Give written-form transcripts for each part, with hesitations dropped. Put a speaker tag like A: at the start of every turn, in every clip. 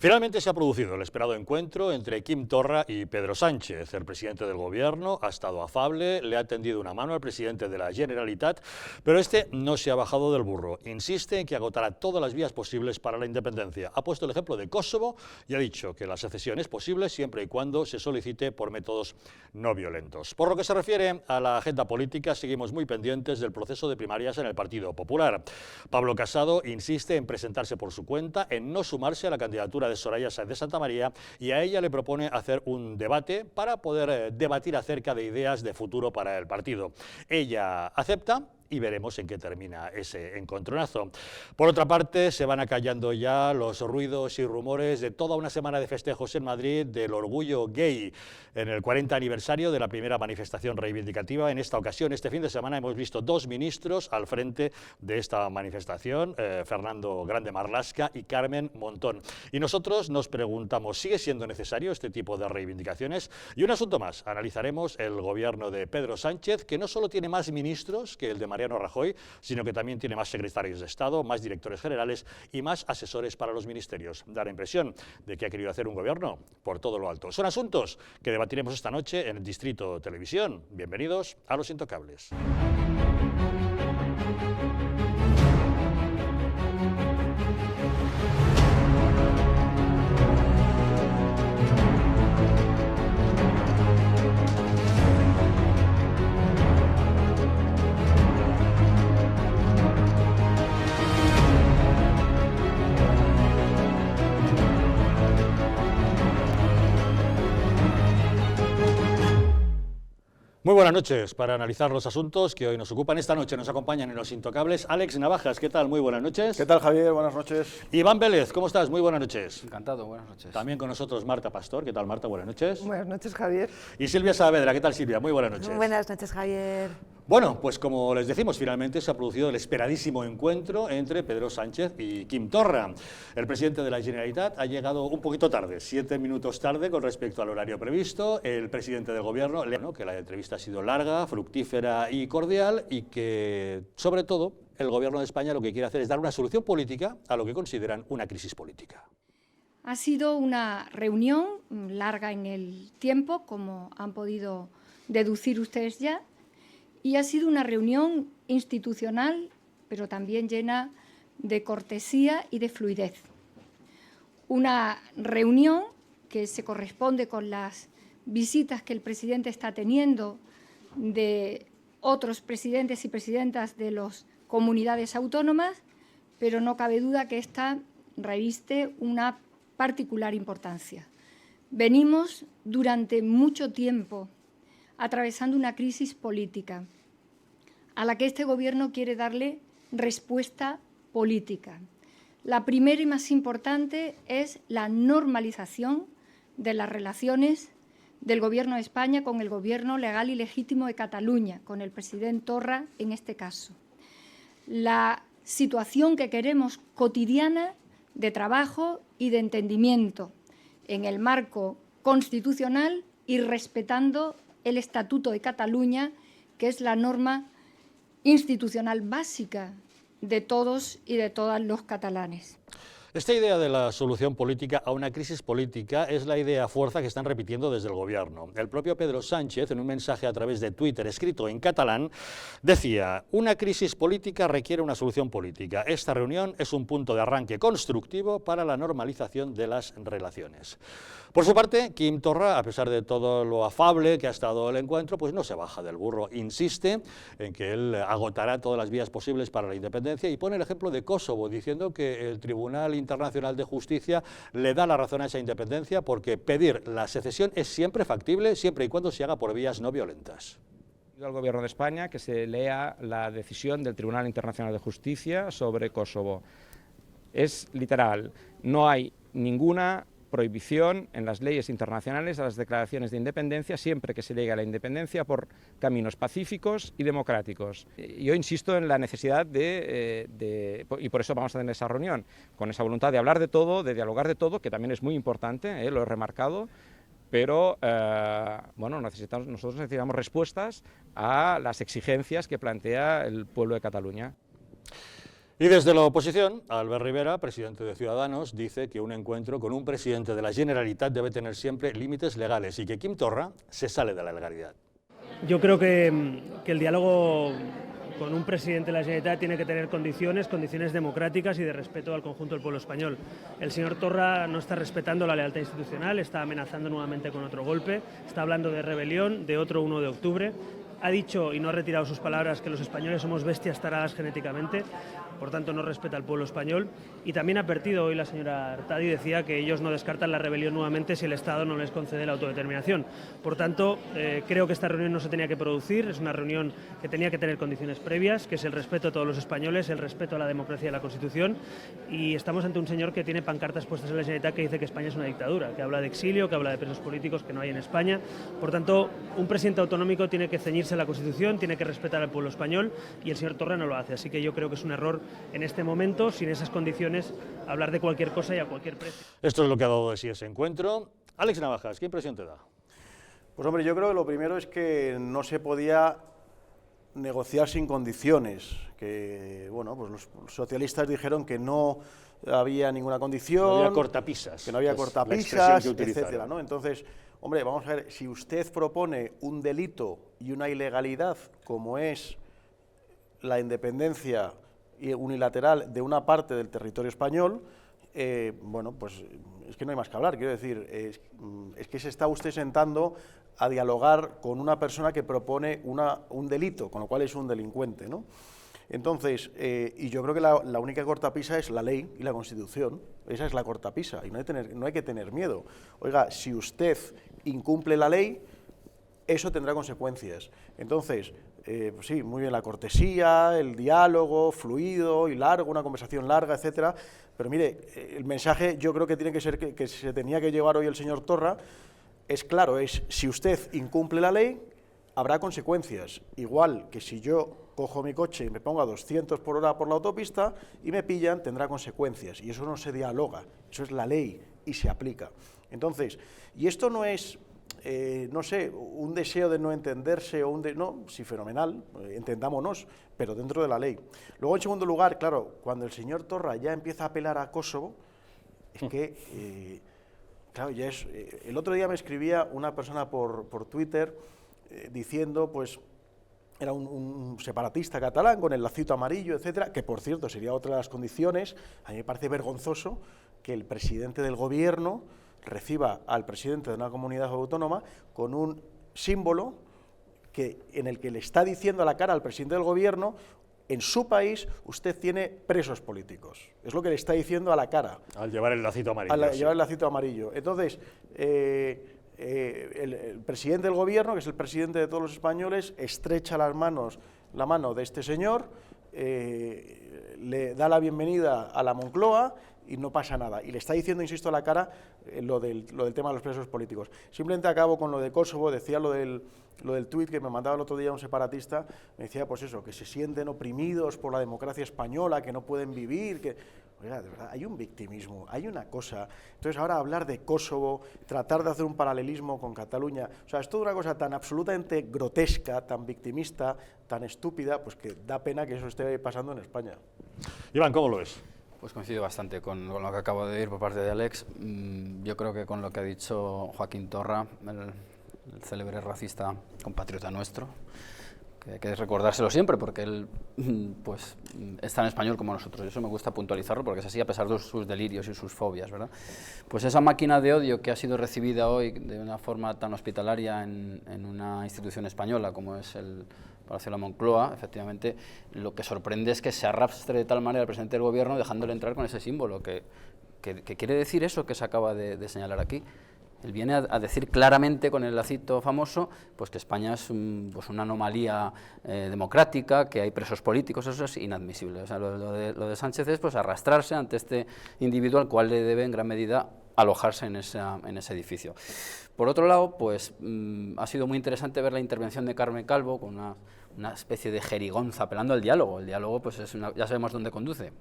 A: Finalmente se ha producido el esperado encuentro entre Quim Torra y Pedro Sánchez. El presidente del gobierno ha estado afable, le ha tendido una mano al presidente de la Generalitat, pero este no se ha bajado del burro. Insiste en que agotará todas las vías posibles para la independencia. Ha puesto el ejemplo de Kosovo y ha dicho que la secesión es posible siempre y cuando se solicite por métodos no violentos. Por lo que se refiere a la agenda política, seguimos muy pendientes del proceso de primarias en el Partido Popular. Pablo Casado insiste en presentarse por su cuenta, en no sumarse a la candidatura de Soraya Sáenz de Santamaría, y a ella le propone hacer un debate para poder debatir acerca de ideas de futuro para el partido. Ella acepta y veremos en qué termina ese encontronazo. Por otra parte, se van acallando ya los ruidos y rumores de toda una semana de festejos en Madrid del orgullo gay en el 40 aniversario de la primera manifestación reivindicativa. En esta ocasión, este fin de semana, hemos visto dos ministros al frente de esta manifestación, Fernando Grande Marlaska y Carmen Montón. Y nosotros nos preguntamos, ¿sigue siendo necesario este tipo de reivindicaciones? Y un asunto más, analizaremos el gobierno de Pedro Sánchez, que no solo tiene más ministros que el de Mariano Rajoy, sino que también tiene más secretarios de Estado, más directores generales y más asesores para los ministerios. Da la impresión de que ha querido hacer un gobierno por todo lo alto. Son asuntos que debatiremos esta noche en el Distrito Televisión. Bienvenidos a Los Intocables. Muy buenas noches. Para analizar los asuntos que hoy nos ocupan esta noche, nos acompañan en Los Intocables Alex Navajas. ¿Qué tal? Muy buenas noches.
B: ¿Qué tal, Javier? Buenas noches.
A: Iván Vélez, ¿cómo estás? Muy buenas noches.
C: Encantado, buenas noches.
A: También con nosotros Marta Pastor. ¿Qué tal, Marta? Buenas noches.
D: Buenas noches, Javier.
A: Y Silvia Saavedra. ¿Qué tal, Silvia? Muy buenas noches.
D: Buenas noches, Javier.
A: Bueno, pues como les decimos, finalmente se ha producido el esperadísimo encuentro entre Pedro Sánchez y Quim Torra. El presidente de la Generalitat ha llegado un poquito tarde, 7 minutos tarde con respecto al horario previsto. El presidente del gobierno le ha dicho que la entrevista ha sido larga, fructífera y cordial, y que, sobre todo, el gobierno de España lo que quiere hacer es dar una solución política a lo que consideran una crisis política.
E: Ha sido una reunión larga en el tiempo, como han podido deducir ustedes ya, y ha sido una reunión institucional, pero también llena de cortesía y de fluidez. Una reunión que se corresponde con las visitas que el presidente está teniendo de otros presidentes y presidentas de las comunidades autónomas, pero no cabe duda que esta reviste una particular importancia. Venimos durante mucho tiempo atravesando una crisis política a la que este gobierno quiere darle respuesta política. La primera y más importante es la normalización de las relaciones del Gobierno de España con el Gobierno legal y legítimo de Cataluña, con el presidente Torra en este caso. La situación que queremos cotidiana de trabajo y de entendimiento en el marco constitucional y respetando el Estatuto de Cataluña, que es la norma institucional básica de todos y de todas los catalanes.
A: Esta idea de la solución política a una crisis política es la idea fuerza que están repitiendo desde el gobierno. El propio Pedro Sánchez, en un mensaje a través de Twitter escrito en catalán, decía: una crisis política requiere una solución política. Esta reunión es un punto de arranque constructivo para la normalización de las relaciones. Por su parte, Quim Torra, a pesar de todo lo afable que ha estado el encuentro, pues no se baja del burro. Insiste en que él agotará todas las vías posibles para la independencia y pone el ejemplo de Kosovo, diciendo que el Tribunal Internacional de Justicia le da la razón a esa independencia porque pedir la secesión es siempre factible, siempre y cuando se haga por vías no violentas.
C: Al Gobierno de España que se lea la decisión del Tribunal Internacional de Justicia sobre Kosovo. Es literal, no hay ninguna prohibición en las leyes internacionales a las declaraciones de independencia siempre que se llegue a la independencia por caminos pacíficos y democráticos. Yo insisto en la necesidad y por eso vamos a tener esa reunión, con esa voluntad de hablar de todo, de dialogar de todo, que también es muy importante, lo he remarcado, pero bueno, nosotros necesitamos respuestas a las exigencias que plantea el pueblo de Cataluña.
A: Y desde la oposición, Albert Rivera, presidente de Ciudadanos, dice que un encuentro con un presidente de la Generalitat debe tener siempre límites legales y que Quim Torra se sale de la legalidad.
B: Yo creo que el diálogo con un presidente de la Generalitat tiene que tener condiciones democráticas y de respeto al conjunto del pueblo español. El señor Torra no está respetando la lealtad institucional, está amenazando nuevamente con otro golpe, está hablando de rebelión, de otro 1 de octubre. Ha dicho, y no ha retirado sus palabras, que los españoles somos bestias taradas genéticamente, por tanto no respeta al pueblo español. Y también ha advertido hoy la señora Artadi, decía que ellos no descartan la rebelión nuevamente si el Estado no les concede la autodeterminación. Por tanto, creo que esta reunión no se tenía que producir, es una reunión que tenía que tener condiciones previas, que es el respeto a todos los españoles, el respeto a la democracia y a la Constitución, y estamos ante un señor que tiene pancartas puestas en la Generalitat que dice que España es una dictadura, que habla de exilio, que habla de presos políticos que no hay en España. Por tanto, un presidente autonómico tiene que ceñirse a la Constitución, tiene que respetar al pueblo español, y el señor Torra no lo hace. Así que yo creo que es un error en este momento, sin esas condiciones, hablar de cualquier cosa y a cualquier precio.
A: Esto es lo que ha dado de sí ese encuentro. Alex Navajas, ¿qué impresión te da?
F: Pues hombre, yo creo que lo primero es que no se podía negociar sin condiciones, que bueno, pues los socialistas dijeron que no había ninguna condición,
A: no había cortapisas,
F: que no había cortapisas, etcétera, ¿no? Entonces, hombre, vamos a ver, si usted propone un delito y una ilegalidad como es la independencia unilateral de una parte del territorio español, bueno, pues es que no hay más que hablar, quiero decir, es que se está usted sentando a dialogar con una persona que propone un delito, con lo cual es un delincuente, ¿no? Entonces, y yo creo que la única cortapisa es la ley y la Constitución, esa es la cortapisa, y no hay que tener miedo. Oiga, si usted incumple la ley, eso tendrá consecuencias. Entonces, pues sí, muy bien la cortesía, el diálogo fluido y largo, una conversación larga, etcétera. Pero mire, el mensaje yo creo que tiene que ser que se tenía que llevar hoy el señor Torra, es claro, es si usted incumple la ley, habrá consecuencias. Igual que si yo cojo mi coche y me pongo a 200 por hora por la autopista y me pillan, tendrá consecuencias. Y eso no se dialoga, eso es la ley y se aplica. Entonces, y esto no es no sé, un deseo de no entenderse, no, sí, fenomenal, entendámonos, pero dentro de la ley. Luego, en segundo lugar, claro, cuando el señor Torra ya empieza a apelar a Kosovo, es que, claro, ya es... el otro día me escribía una persona por Twitter diciendo, pues, era un separatista catalán con el lacito amarillo, etcétera, que por cierto sería otra de las condiciones. A mí me parece vergonzoso que el presidente del gobierno reciba al presidente de una comunidad autónoma con un símbolo en el que le está diciendo a la cara al presidente del gobierno: en su país usted tiene presos políticos. Es lo que le está diciendo a la cara.
A: Al llevar el lacito amarillo.
F: Al llevar el lacito amarillo. Entonces, el presidente del gobierno, que es el presidente de todos los españoles, estrecha la mano de este señor, le da la bienvenida a la Moncloa y no pasa nada. Y le está diciendo, insisto, a la cara lo del tema de los presos políticos. Simplemente acabo con lo de Kosovo, decía lo del tuit que me mandaba el otro día un separatista, me decía pues eso, que se sienten oprimidos por la democracia española, que no pueden vivir, que... Oiga, de verdad, hay un victimismo, hay una cosa. Entonces ahora hablar de Kosovo, tratar de hacer un paralelismo con Cataluña, o sea, es toda una cosa tan absolutamente grotesca, tan victimista, tan estúpida, pues que da pena que eso esté pasando en España.
A: Iván, ¿cómo lo ves?
G: Pues coincido bastante con lo que acabo de oír por parte de Alex. Yo creo que con lo que ha dicho Joaquín Torra, el célebre racista compatriota nuestro, que hay que recordárselo siempre porque él pues, es tan español como nosotros, y eso me gusta puntualizarlo porque es así a pesar de sus delirios y sus fobias, ¿verdad? Pues esa máquina de odio que ha sido recibida hoy de una forma tan hospitalaria en una institución española como es el Palacio de la Moncloa, efectivamente, lo que sorprende es que se arrastre de tal manera al presidente del gobierno dejándole entrar con ese símbolo, que quiere decir eso que se acaba de señalar aquí. Él viene a decir claramente con el lacito famoso pues que España es pues una anomalía democrática, que hay presos políticos, eso es inadmisible. O sea, lo de Sánchez es pues arrastrarse ante este individuo al cual le debe en gran medida alojarse en ese edificio. Por otro lado, pues ha sido muy interesante ver la intervención de Carmen Calvo con una especie de jerigonza apelando al diálogo. El diálogo, pues ya sabemos dónde conduce.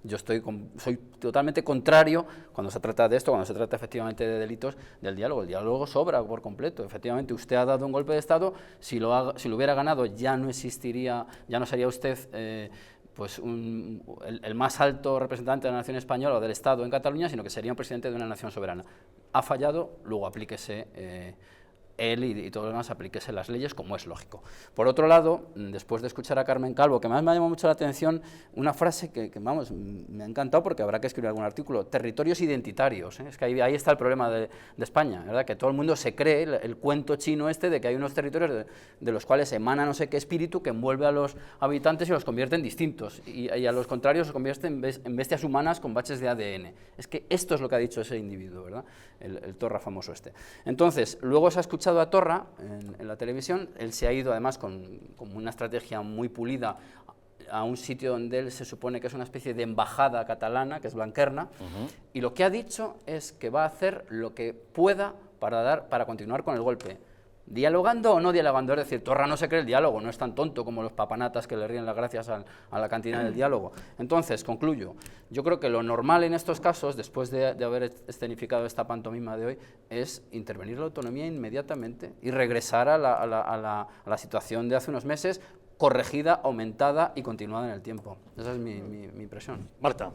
G: Yo soy totalmente contrario, cuando se trata de esto, cuando se trata efectivamente de delitos, del diálogo. El diálogo sobra por completo. Efectivamente, usted ha dado un golpe de Estado, si lo hubiera ganado ya no existiría, ya no sería usted pues el más alto representante de la nación española o del Estado en Cataluña, sino que sería un presidente de una nación soberana. Ha fallado, luego aplíquese él y todo lo demás, aplíquese las leyes como es lógico. Por otro lado, después de escuchar a Carmen Calvo, que más me ha llamado mucho la atención, una frase que vamos, me ha encantado porque habrá que escribir algún artículo, territorios identitarios, es que ahí está el problema de España, ¿verdad? Que todo el mundo se cree el cuento chino este de que hay unos territorios de los cuales emana no sé qué espíritu que envuelve a los habitantes y los convierte en distintos, y a los contrarios los convierte en bestias humanas con baches de ADN. Es que esto es lo que ha dicho ese individuo, ¿verdad? El Torra famoso este. Entonces, luego se ha escuchado a Torra en la televisión, él se ha ido además con una estrategia muy pulida a un sitio donde él se supone que es una especie de embajada catalana, que es Blanquerna, y lo que ha dicho es que va a hacer lo que pueda para continuar con el golpe. ¿Dialogando o no dialogando? Es decir, Torra no se cree el diálogo, no es tan tonto como los papanatas que le ríen las gracias a la cantina del diálogo. Entonces, concluyo, yo creo que lo normal en estos casos, después de haber escenificado esta pantomima de hoy, es intervenir la autonomía inmediatamente y regresar a la situación de hace unos meses, corregida, aumentada y continuada en el tiempo. Esa es mi impresión.
A: Marta.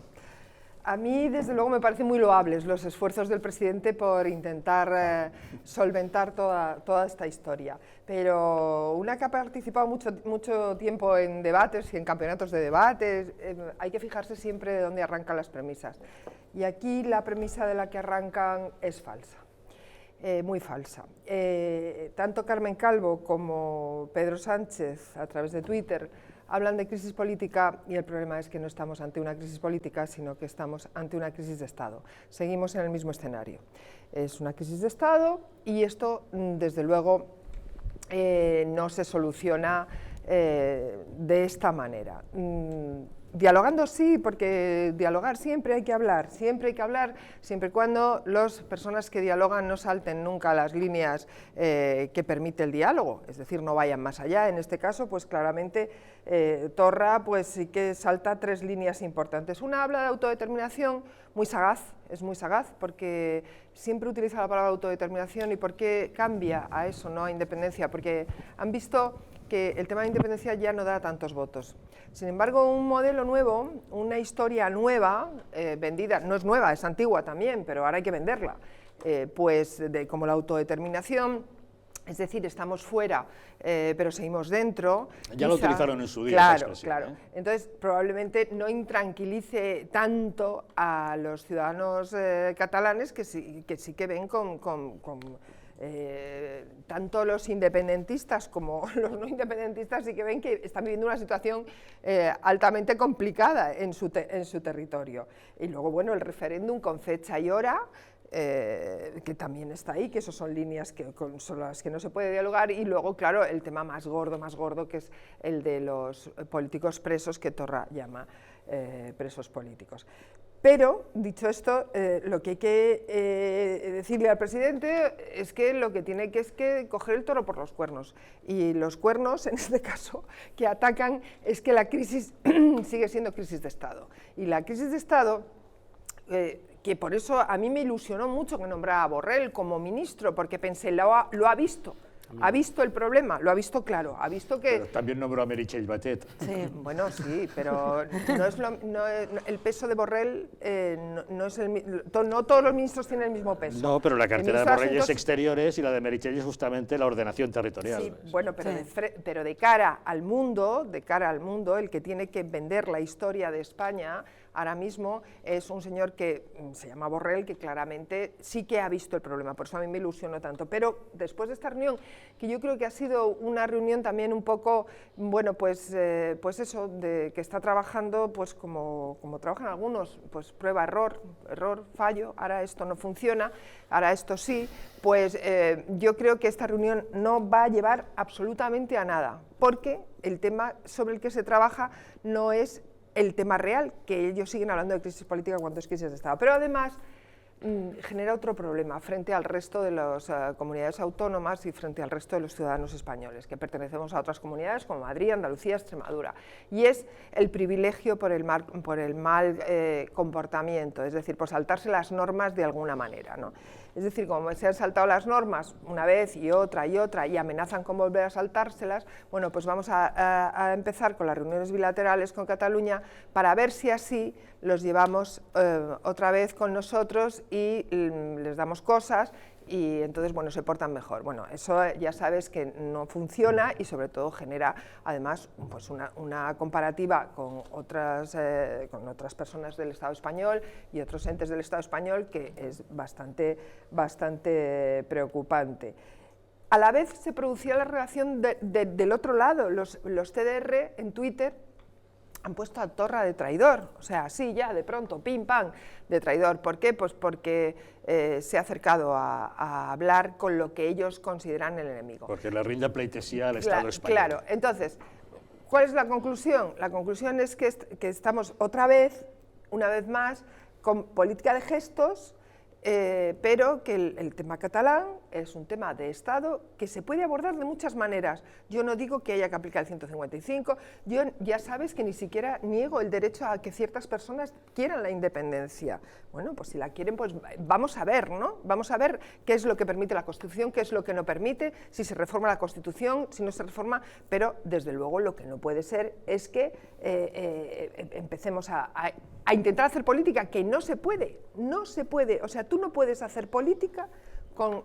D: A mí, desde luego, me parecen muy loables los esfuerzos del presidente por intentar solventar toda esta historia. Pero una que ha participado mucho tiempo en debates y en campeonatos de debates, hay que fijarse siempre de dónde arrancan las premisas. Y aquí la premisa de la que arrancan es falsa, muy falsa. Tanto Carmen Calvo como Pedro Sánchez, a través de Twitter, hablan de crisis política y el problema es que no estamos ante una crisis política, sino que estamos ante una crisis de Estado. Seguimos en el mismo escenario. Es una crisis de Estado y esto, desde luego, no se soluciona de esta manera. Dialogando sí, porque dialogar siempre hay que hablar, siempre y cuando las personas que dialogan no salten nunca las líneas que permite el diálogo, es decir, no vayan más allá. En este caso, pues claramente Torra pues sí que salta 3 líneas importantes. Una habla de autodeterminación, muy sagaz, es muy sagaz, porque siempre utiliza la palabra autodeterminación. ¿Y por qué cambia a eso, no a independencia? Porque han visto que el tema de independencia ya no da tantos votos. Sin embargo, un modelo nuevo, una historia nueva, vendida, no es nueva, es antigua también, pero ahora hay que venderla, como la autodeterminación, es decir, estamos fuera, pero seguimos dentro.
A: Ya lo utilizaron en su día.
D: Claro, claro. Entonces, probablemente no intranquilice tanto a los ciudadanos catalanes que sí que ven tanto los independentistas como los no independentistas sí que ven que están viviendo una situación altamente complicada en su territorio. Y luego, bueno, el referéndum con fecha y hora, que también está ahí, que esas son líneas son las que no se puede dialogar, y luego, claro, el tema más gordo, que es el de los políticos presos, que Torra llama presos políticos. Pero, dicho esto, lo que hay que decirle al presidente es que lo que tiene que es que coger el toro por los cuernos. Y los cuernos, en este caso, que atacan es que la crisis sigue siendo crisis de Estado. Y la crisis de Estado, que por eso a mí me ilusionó mucho que nombrara a Borrell como ministro, porque pensé, lo ha visto. Ha visto el problema, lo ha visto claro, ha visto que...
A: Pero también nombró a Meritxell Batet.
D: Sí, bueno, sí, pero el peso de Borrell no todos los ministros tienen el mismo peso.
A: No, pero la cartera de Borrell es exteriores y la de Meritxell es justamente la ordenación territorial.
D: Sí, bueno, pero de cara al mundo, el que tiene que vender la historia de España ahora mismo es un señor que se llama Borrell, que claramente sí que ha visto el problema, por eso a mí me ilusionó tanto. Pero después de esta reunión, que yo creo que ha sido una reunión también un poco, bueno, pues eso, de que está trabajando, pues como trabajan algunos, pues prueba, error, fallo, ahora esto no funciona, ahora esto sí, pues yo creo que esta reunión no va a llevar absolutamente a nada, porque el tema sobre el que se trabaja no es el tema real, que ellos siguen hablando de crisis política cuando es crisis de Estado, pero además genera otro problema frente al resto de las comunidades autónomas y frente al resto de los ciudadanos españoles, que pertenecemos a otras comunidades como Madrid, Andalucía, Extremadura, y es el privilegio por el mal comportamiento, es decir, por saltarse las normas de alguna manera, ¿no? Es decir, como se han saltado las normas una vez y otra y amenazan con volver a saltárselas, bueno, pues vamos a empezar con las reuniones bilaterales con Cataluña para ver si así los llevamos otra vez con nosotros y les damos cosas y entonces, bueno, se portan mejor. Bueno, eso ya sabes que no funciona y sobre todo genera, además, pues una comparativa con otras personas del Estado español y otros entes del Estado español que es bastante preocupante. A la vez se producía la relación del otro lado, los TDR en Twitter han puesto a Torra de traidor, o sea, así ya, de pronto, pim, pam, de traidor. ¿Por qué? Pues porque se ha acercado a hablar con lo que ellos consideran el enemigo.
A: Porque le rinde pleitesía al Estado español.
D: Claro, entonces, ¿cuál es la conclusión? La conclusión es que estamos otra vez, una vez más, con política de gestos, pero que el tema catalán es un tema de Estado que se puede abordar de muchas maneras. Yo no digo que haya que aplicar el 155, yo ya sabes que ni siquiera niego el derecho a que ciertas personas quieran la independencia. Bueno, pues si la quieren, pues vamos a ver, ¿no? Vamos a ver qué es lo que permite la Constitución, qué es lo que no permite, si se reforma la Constitución, si no se reforma, pero desde luego lo que no puede ser es que empecemos a intentar hacer política, que no se puede, o sea, tú no puedes hacer política con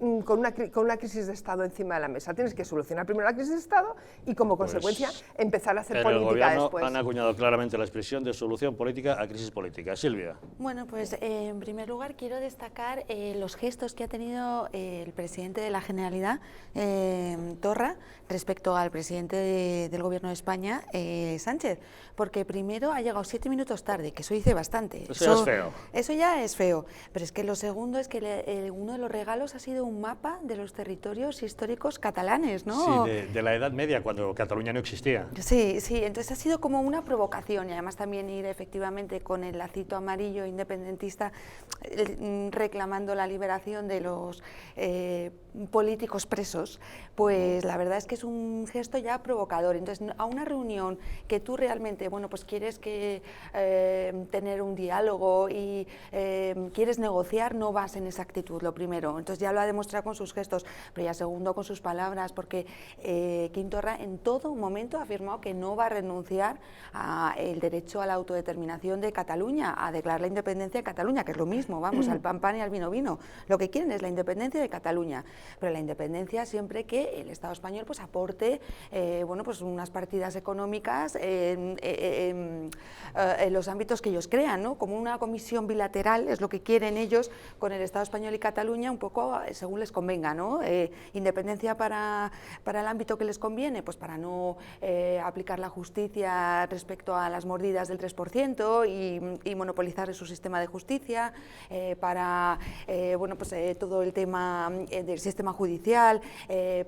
D: una crisis de Estado encima de la mesa. Tienes que solucionar primero la crisis de Estado y como consecuencia empezar a hacer política después.
A: En el Gobierno han acuñado claramente la expresión de solución política a crisis política. Silvia.
H: Bueno, pues en primer lugar quiero destacar los gestos que ha tenido el presidente de la Generalidad, Torra, respecto al presidente del Gobierno de España, Sánchez, porque primero ha llegado 7 minutos tarde, que eso dice bastante.
A: Eso ya es feo.
H: Eso ya es feo, pero es que lo segundo es que uno de los regalos ha sido un mapa de los territorios históricos catalanes, ¿no?
A: Sí, de la Edad Media, cuando Cataluña no existía.
H: Sí, entonces ha sido como una provocación y además también ir efectivamente con el lacito amarillo independentista reclamando la liberación de los políticos presos, pues la verdad es que es un gesto ya provocador. Entonces, a una reunión que tú realmente, bueno, pues quieres tener un diálogo y quieres negociar, no vas en esa actitud, lo primero. Entonces ya lo ha demostrado con sus gestos, pero ya segundo con sus palabras, porque Quim Torra en todo momento ha afirmado que no va a renunciar al derecho a la autodeterminación de Cataluña, a declarar la independencia de Cataluña, que es lo mismo, vamos, al pan pan y al vino vino. Lo que quieren es la independencia de Cataluña, pero la independencia siempre que el Estado español pues aporte bueno, pues unas partidas económicas en los ámbitos que ellos crean, ¿no? Como una comisión bilateral, es lo que quieren ellos con el Estado español y Cataluña, un poco según les convenga, ¿no? Independencia para el ámbito que les conviene, pues para no aplicar la justicia respecto a las mordidas del 3% y monopolizar su sistema de justicia, para bueno, pues, todo el tema del sistema judicial,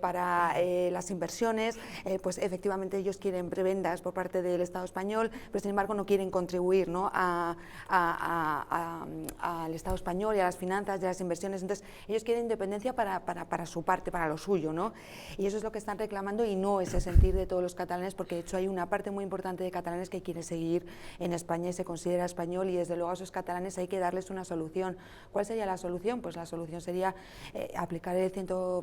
H: para las inversiones, pues efectivamente ellos quieren prebendas por parte del Estado español, pero sin embargo no quieren contribuir, ¿no? al Estado español y a las finanzas de las inversiones. Entonces ellos quieren independencia para su parte, para lo suyo, ¿no? Y eso es lo que están reclamando y no es el sentir de todos los catalanes, porque de hecho hay una parte muy importante de catalanes que quiere seguir en España y se considera español, y desde luego a esos catalanes hay que darles una solución. ¿Cuál sería la solución? Pues la solución sería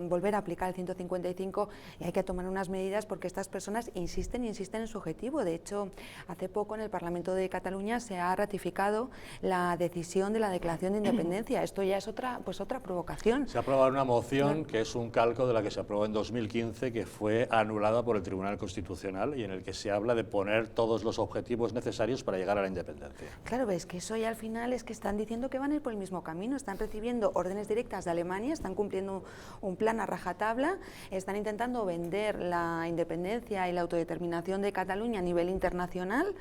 H: volver a aplicar el 155, y hay que tomar unas medidas porque estas personas insisten en su objetivo. De hecho, hace poco en el Parlamento de Cataluña se ha ratificado la decisión de la declaración de independencia. Esto ya es otra provocación.
A: Se ha aprobado una moción que es un calco de la que se aprobó en 2015, que fue anulada por el Tribunal Constitucional y en el que se habla de poner todos los objetivos necesarios para llegar a la independencia.
H: Claro, ves que eso ya al final es que están diciendo que van a ir por el mismo camino, están recibiendo órdenes directas de Alemania, están cumpliendo un plan a rajatabla, están intentando vender la independencia y la autodeterminación de Cataluña a nivel internacional,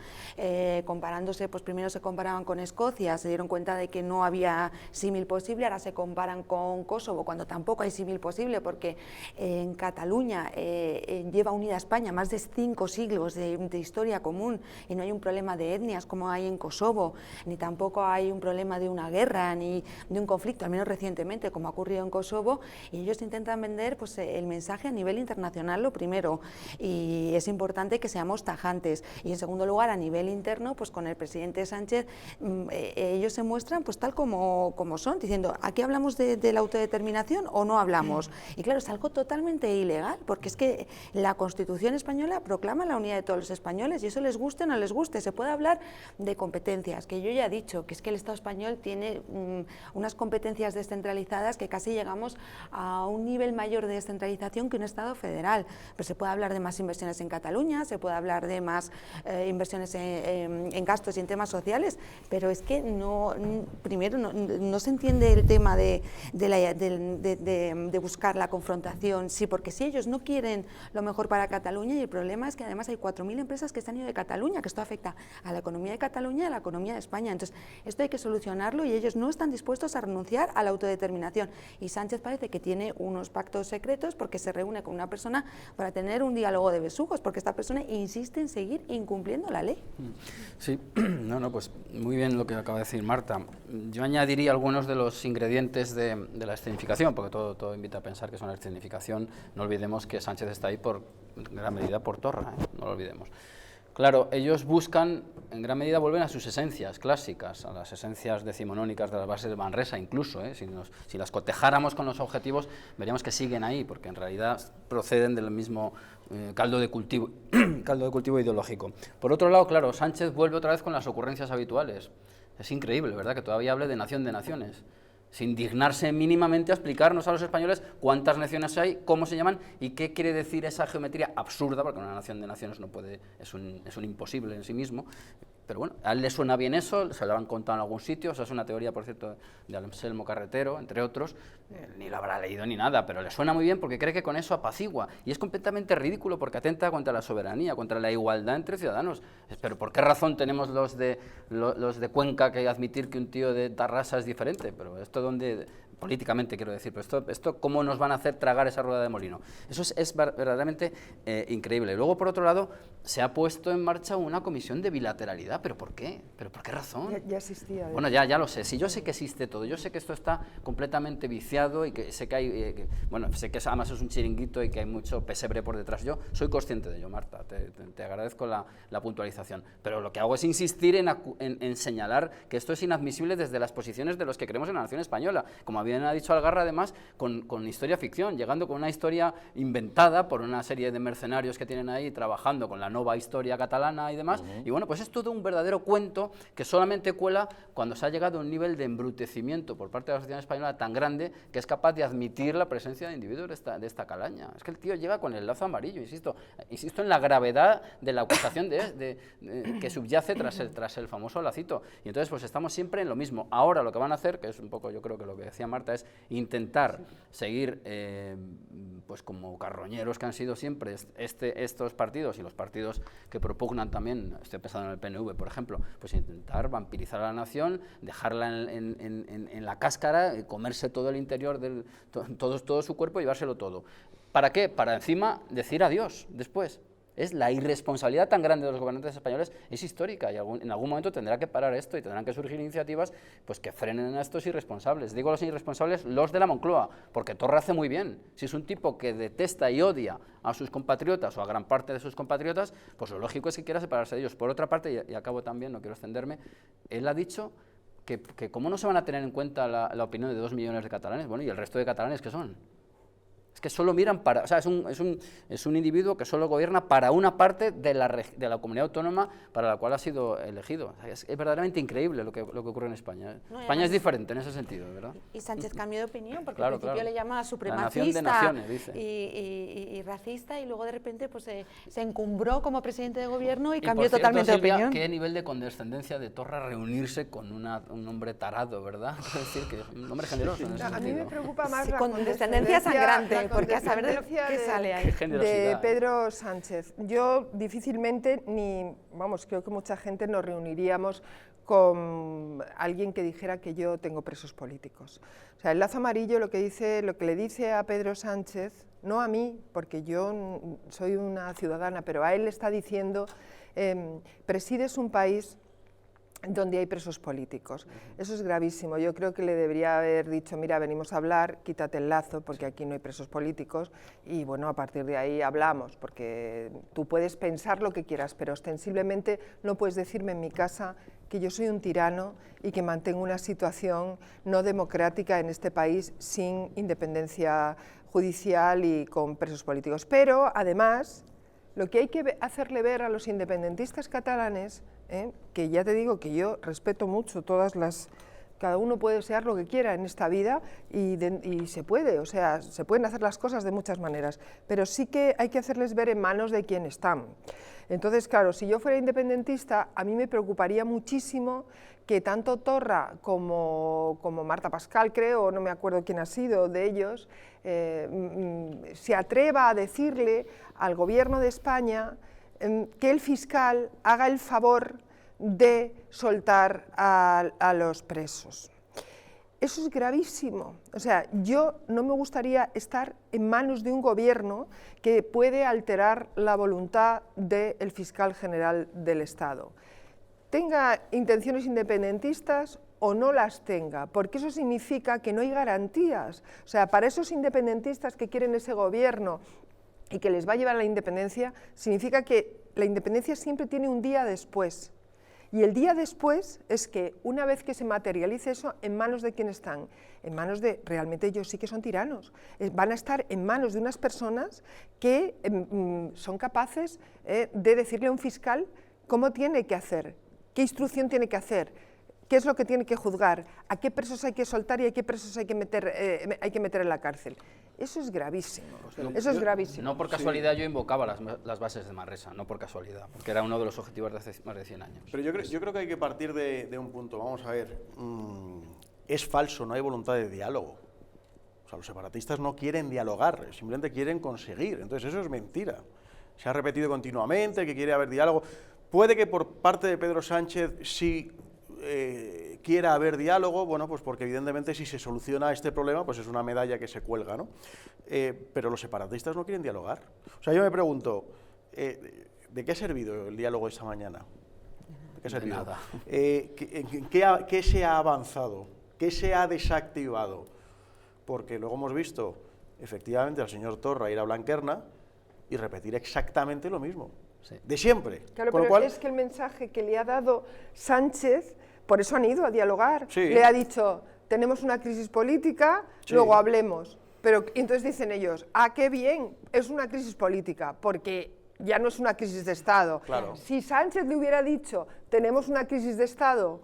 H: comparándose, pues primero se comparaban con Escocia, se dieron cuenta de que no había símil posible, ahora se comparan con Kosovo cuando tampoco hay símil posible, porque en Cataluña lleva unida a España más de 5 siglos de historia común y no hay un problema de etnias como hay en Kosovo, ni tampoco hay un problema de una guerra ni de un conflicto, al menos recientemente como ha ocurrido en Kosovo, y ellos intentan vender pues, el mensaje a nivel internacional lo primero, y es importante que seamos tajantes, y en segundo lugar a nivel interno, pues con el presidente Sánchez ellos se muestran pues tal como son, diciendo aquí hablamos de la autodeterminación o no hablamos, y claro, es algo totalmente ilegal, porque es que la Constitución española proclama la unidad de todos los españoles, y eso les guste o no les guste. Se puede hablar de competencias, que yo ya he dicho, que es que el Estado español tiene unas competencias descentralizadas que casi llegamos a un nivel mayor de descentralización que un Estado federal, pero se puede hablar de más inversiones en Cataluña, se puede hablar de más inversiones en gastos y en temas sociales, pero es que primero no se entiende el tema de buscar la confrontación, sí, porque si ellos no quieren lo mejor para Cataluña, y el problema es que además hay 4.000 empresas que se han ido de Cataluña, que esto afecta a la economía de Cataluña y a la economía de España, entonces esto hay que solucionarlo y ellos no están dispuestos a renunciar a la autodeterminación, y Sánchez parece que tiene unos pactos secretos porque se reúne con una persona para tener un diálogo de besugos, porque esta persona insiste en seguir incumpliendo la ley.
G: Sí, pues muy bien lo que acaba de decir Marta. Yo añadiría algunos de los ingredientes de la escenificación, porque todo invita a pensar que es una escenificación. No olvidemos que Sánchez está ahí en gran medida por Torra, no lo olvidemos. Claro, ellos buscan, en gran medida vuelven a sus esencias clásicas, a las esencias decimonónicas de las bases de Manresa incluso, si las cotejáramos con los objetivos, veríamos que siguen ahí, porque en realidad proceden del mismo caldo de cultivo ideológico. Por otro lado, claro, Sánchez vuelve otra vez con las ocurrencias habituales. Es increíble, ¿verdad?, que todavía hable de nación de naciones, sin dignarse mínimamente a explicarnos a los españoles cuántas naciones hay, cómo se llaman y qué quiere decir esa geometría absurda, porque una nación de naciones no puede, es un imposible en sí mismo. Pero bueno, a él le suena bien eso, se lo han contado en algún sitio, o sea, es una teoría, por cierto, de Anselmo Carretero, entre otros, ni lo habrá leído ni nada, pero le suena muy bien porque cree que con eso apacigua, y es completamente ridículo porque atenta contra la soberanía, contra la igualdad entre ciudadanos. Pero ¿por qué razón tenemos los de Cuenca que admitir que un tío de Tarrasa es diferente? Pero esto donde... políticamente quiero decir, pero esto ¿cómo nos van a hacer tragar esa rueda de molino? Eso es verdaderamente increíble. Luego, por otro lado, se ha puesto en marcha una comisión de bilateralidad, ¿pero por qué? ¿Pero por qué razón?
D: Ya existía.
G: Bueno, ya lo sé, sí, yo sé que existe todo, yo sé que esto está completamente viciado y que sé que hay, sé que además es un chiringuito y que hay mucho pesebre por detrás. Yo soy consciente de ello, Marta, te agradezco la puntualización, pero lo que hago es insistir en señalar que esto es inadmisible desde las posiciones de los que creemos en la nación española, como bien ha dicho Algarra, además, con historia ficción, llegando con una historia inventada por una serie de mercenarios que tienen ahí trabajando con la nueva historia catalana y demás, y bueno, pues es todo un verdadero cuento que solamente cuela cuando se ha llegado a un nivel de embrutecimiento por parte de la sociedad española tan grande que es capaz de admitir la presencia de individuos de esta calaña. Es que el tío llega con el lazo amarillo, insisto en la gravedad de la acusación que subyace tras el famoso lacito, y entonces pues estamos siempre en lo mismo. Ahora lo que van a hacer, que es un poco yo creo que lo que decía Marta, es intentar seguir pues como carroñeros que han sido siempre estos partidos y los partidos que propugnan también, estoy pensando en el PNV por ejemplo, pues intentar vampirizar a la nación, dejarla en la cáscara, comerse todo el interior, todo su cuerpo y llevárselo todo. ¿Para qué? Para encima decir adiós después. La irresponsabilidad tan grande de los gobernantes españoles es histórica y en algún momento tendrá que parar esto y tendrán que surgir iniciativas pues, que frenen a estos irresponsables. Digo los irresponsables, los de la Moncloa, porque Torra hace muy bien. Si es un tipo que detesta y odia a sus compatriotas o a gran parte de sus compatriotas, pues lo lógico es que quiera separarse de ellos. Por otra parte, y acabo también, no quiero extenderme, él ha dicho que cómo no se van a tener en cuenta la opinión de 2 millones de catalanes, bueno, y el resto de catalanes, ¿qué son? Es que solo miran es un individuo que solo gobierna para una parte de la comunidad autónoma para la cual ha sido elegido. Es verdaderamente increíble lo que ocurre en España. España es diferente en ese sentido, ¿verdad?
H: Y Sánchez cambió de opinión, porque
G: claro,
H: al principio le llamaba supremacista
G: de naciones, dice.
H: Y racista, y luego de repente pues, se encumbró como presidente de gobierno y cambió totalmente de opinión.
G: Qué nivel de condescendencia de Torra reunirse con un hombre tarado, ¿verdad? Es decir, que es un hombre generoso en ese sentido.
D: A mí me preocupa más la
H: condescendencia sangrante, porque a saber de lo que sale ahí.
D: De Pedro Sánchez. Yo difícilmente, creo que mucha gente nos reuniríamos con alguien que dijera que yo tengo presos políticos. O sea, el lazo amarillo lo que le dice a Pedro Sánchez, no a mí, porque yo soy una ciudadana, pero a él le está diciendo, presides un país donde hay presos políticos. Eso es gravísimo. Yo creo que le debería haber dicho, mira, venimos a hablar, quítate el lazo, porque aquí no hay presos políticos, y bueno, a partir de ahí hablamos, porque tú puedes pensar lo que quieras, pero ostensiblemente no puedes decirme en mi casa que yo soy un tirano y que mantengo una situación no democrática en este país sin independencia judicial y con presos políticos. Pero, además, lo que hay que hacerle ver a los independentistas catalanes, que ya te digo que yo respeto mucho cada uno puede desear lo que quiera en esta vida y se puede, o sea, se pueden hacer las cosas de muchas maneras, pero sí que hay que hacerles ver en manos de quién están. Entonces, claro, si yo fuera independentista, a mí me preocuparía muchísimo que tanto Torra como Marta Pascal, creo, no me acuerdo quién ha sido de ellos, se atreva a decirle al Gobierno de España que el fiscal haga el favor de soltar a los presos. Eso es gravísimo. O sea, yo no me gustaría estar en manos de un gobierno que puede alterar la voluntad del fiscal general del Estado. Tenga intenciones independentistas o no las tenga, porque eso significa que no hay garantías. O sea, para esos independentistas que quieren ese gobierno y que les va a llevar a la independencia, significa que la independencia siempre tiene un día después. Y el día después es que, una vez que se materialice eso, ¿en manos de quién están? En manos de, realmente ellos sí que son tiranos, van a estar en manos de unas personas que son capaces de decirle a un fiscal cómo tiene que hacer, qué instrucción tiene que hacer, qué es lo que tiene que juzgar, a qué presos hay que soltar y a qué presos hay que meter en la cárcel. Eso es gravísimo, eso es gravísimo.
G: No por casualidad yo invocaba las bases de Manresa, no por casualidad, porque era uno de los objetivos de hace más de 100 años.
F: Pero yo creo que hay que partir de un punto, vamos a ver, es falso, no hay voluntad de diálogo. O sea, los separatistas no quieren dialogar, simplemente quieren conseguir, entonces eso es mentira. Se ha repetido continuamente que quiere haber diálogo. Puede que por parte de Pedro Sánchez sí quiera haber diálogo, bueno, pues porque evidentemente si se soluciona este problema, pues es una medalla que se cuelga, ¿no? Pero los separatistas no quieren dialogar. O sea, yo me pregunto, ¿de qué ha servido el diálogo esta mañana? ¿De qué ha servido?
G: De nada.
F: ¿Qué se ha avanzado? ¿Qué se ha desactivado? Porque luego hemos visto, efectivamente, al señor Torra ir a Blanquerna y repetir exactamente lo mismo. Sí. De siempre.
D: Claro, pero es que el mensaje que le ha dado Sánchez, por eso han ido a dialogar,
F: sí.
D: Le ha dicho, tenemos una crisis política, sí. Luego hablemos. Pero entonces dicen ellos, qué bien, es una crisis política, porque ya no es una crisis de Estado.
F: Claro.
D: Si Sánchez le hubiera dicho, tenemos una crisis de Estado,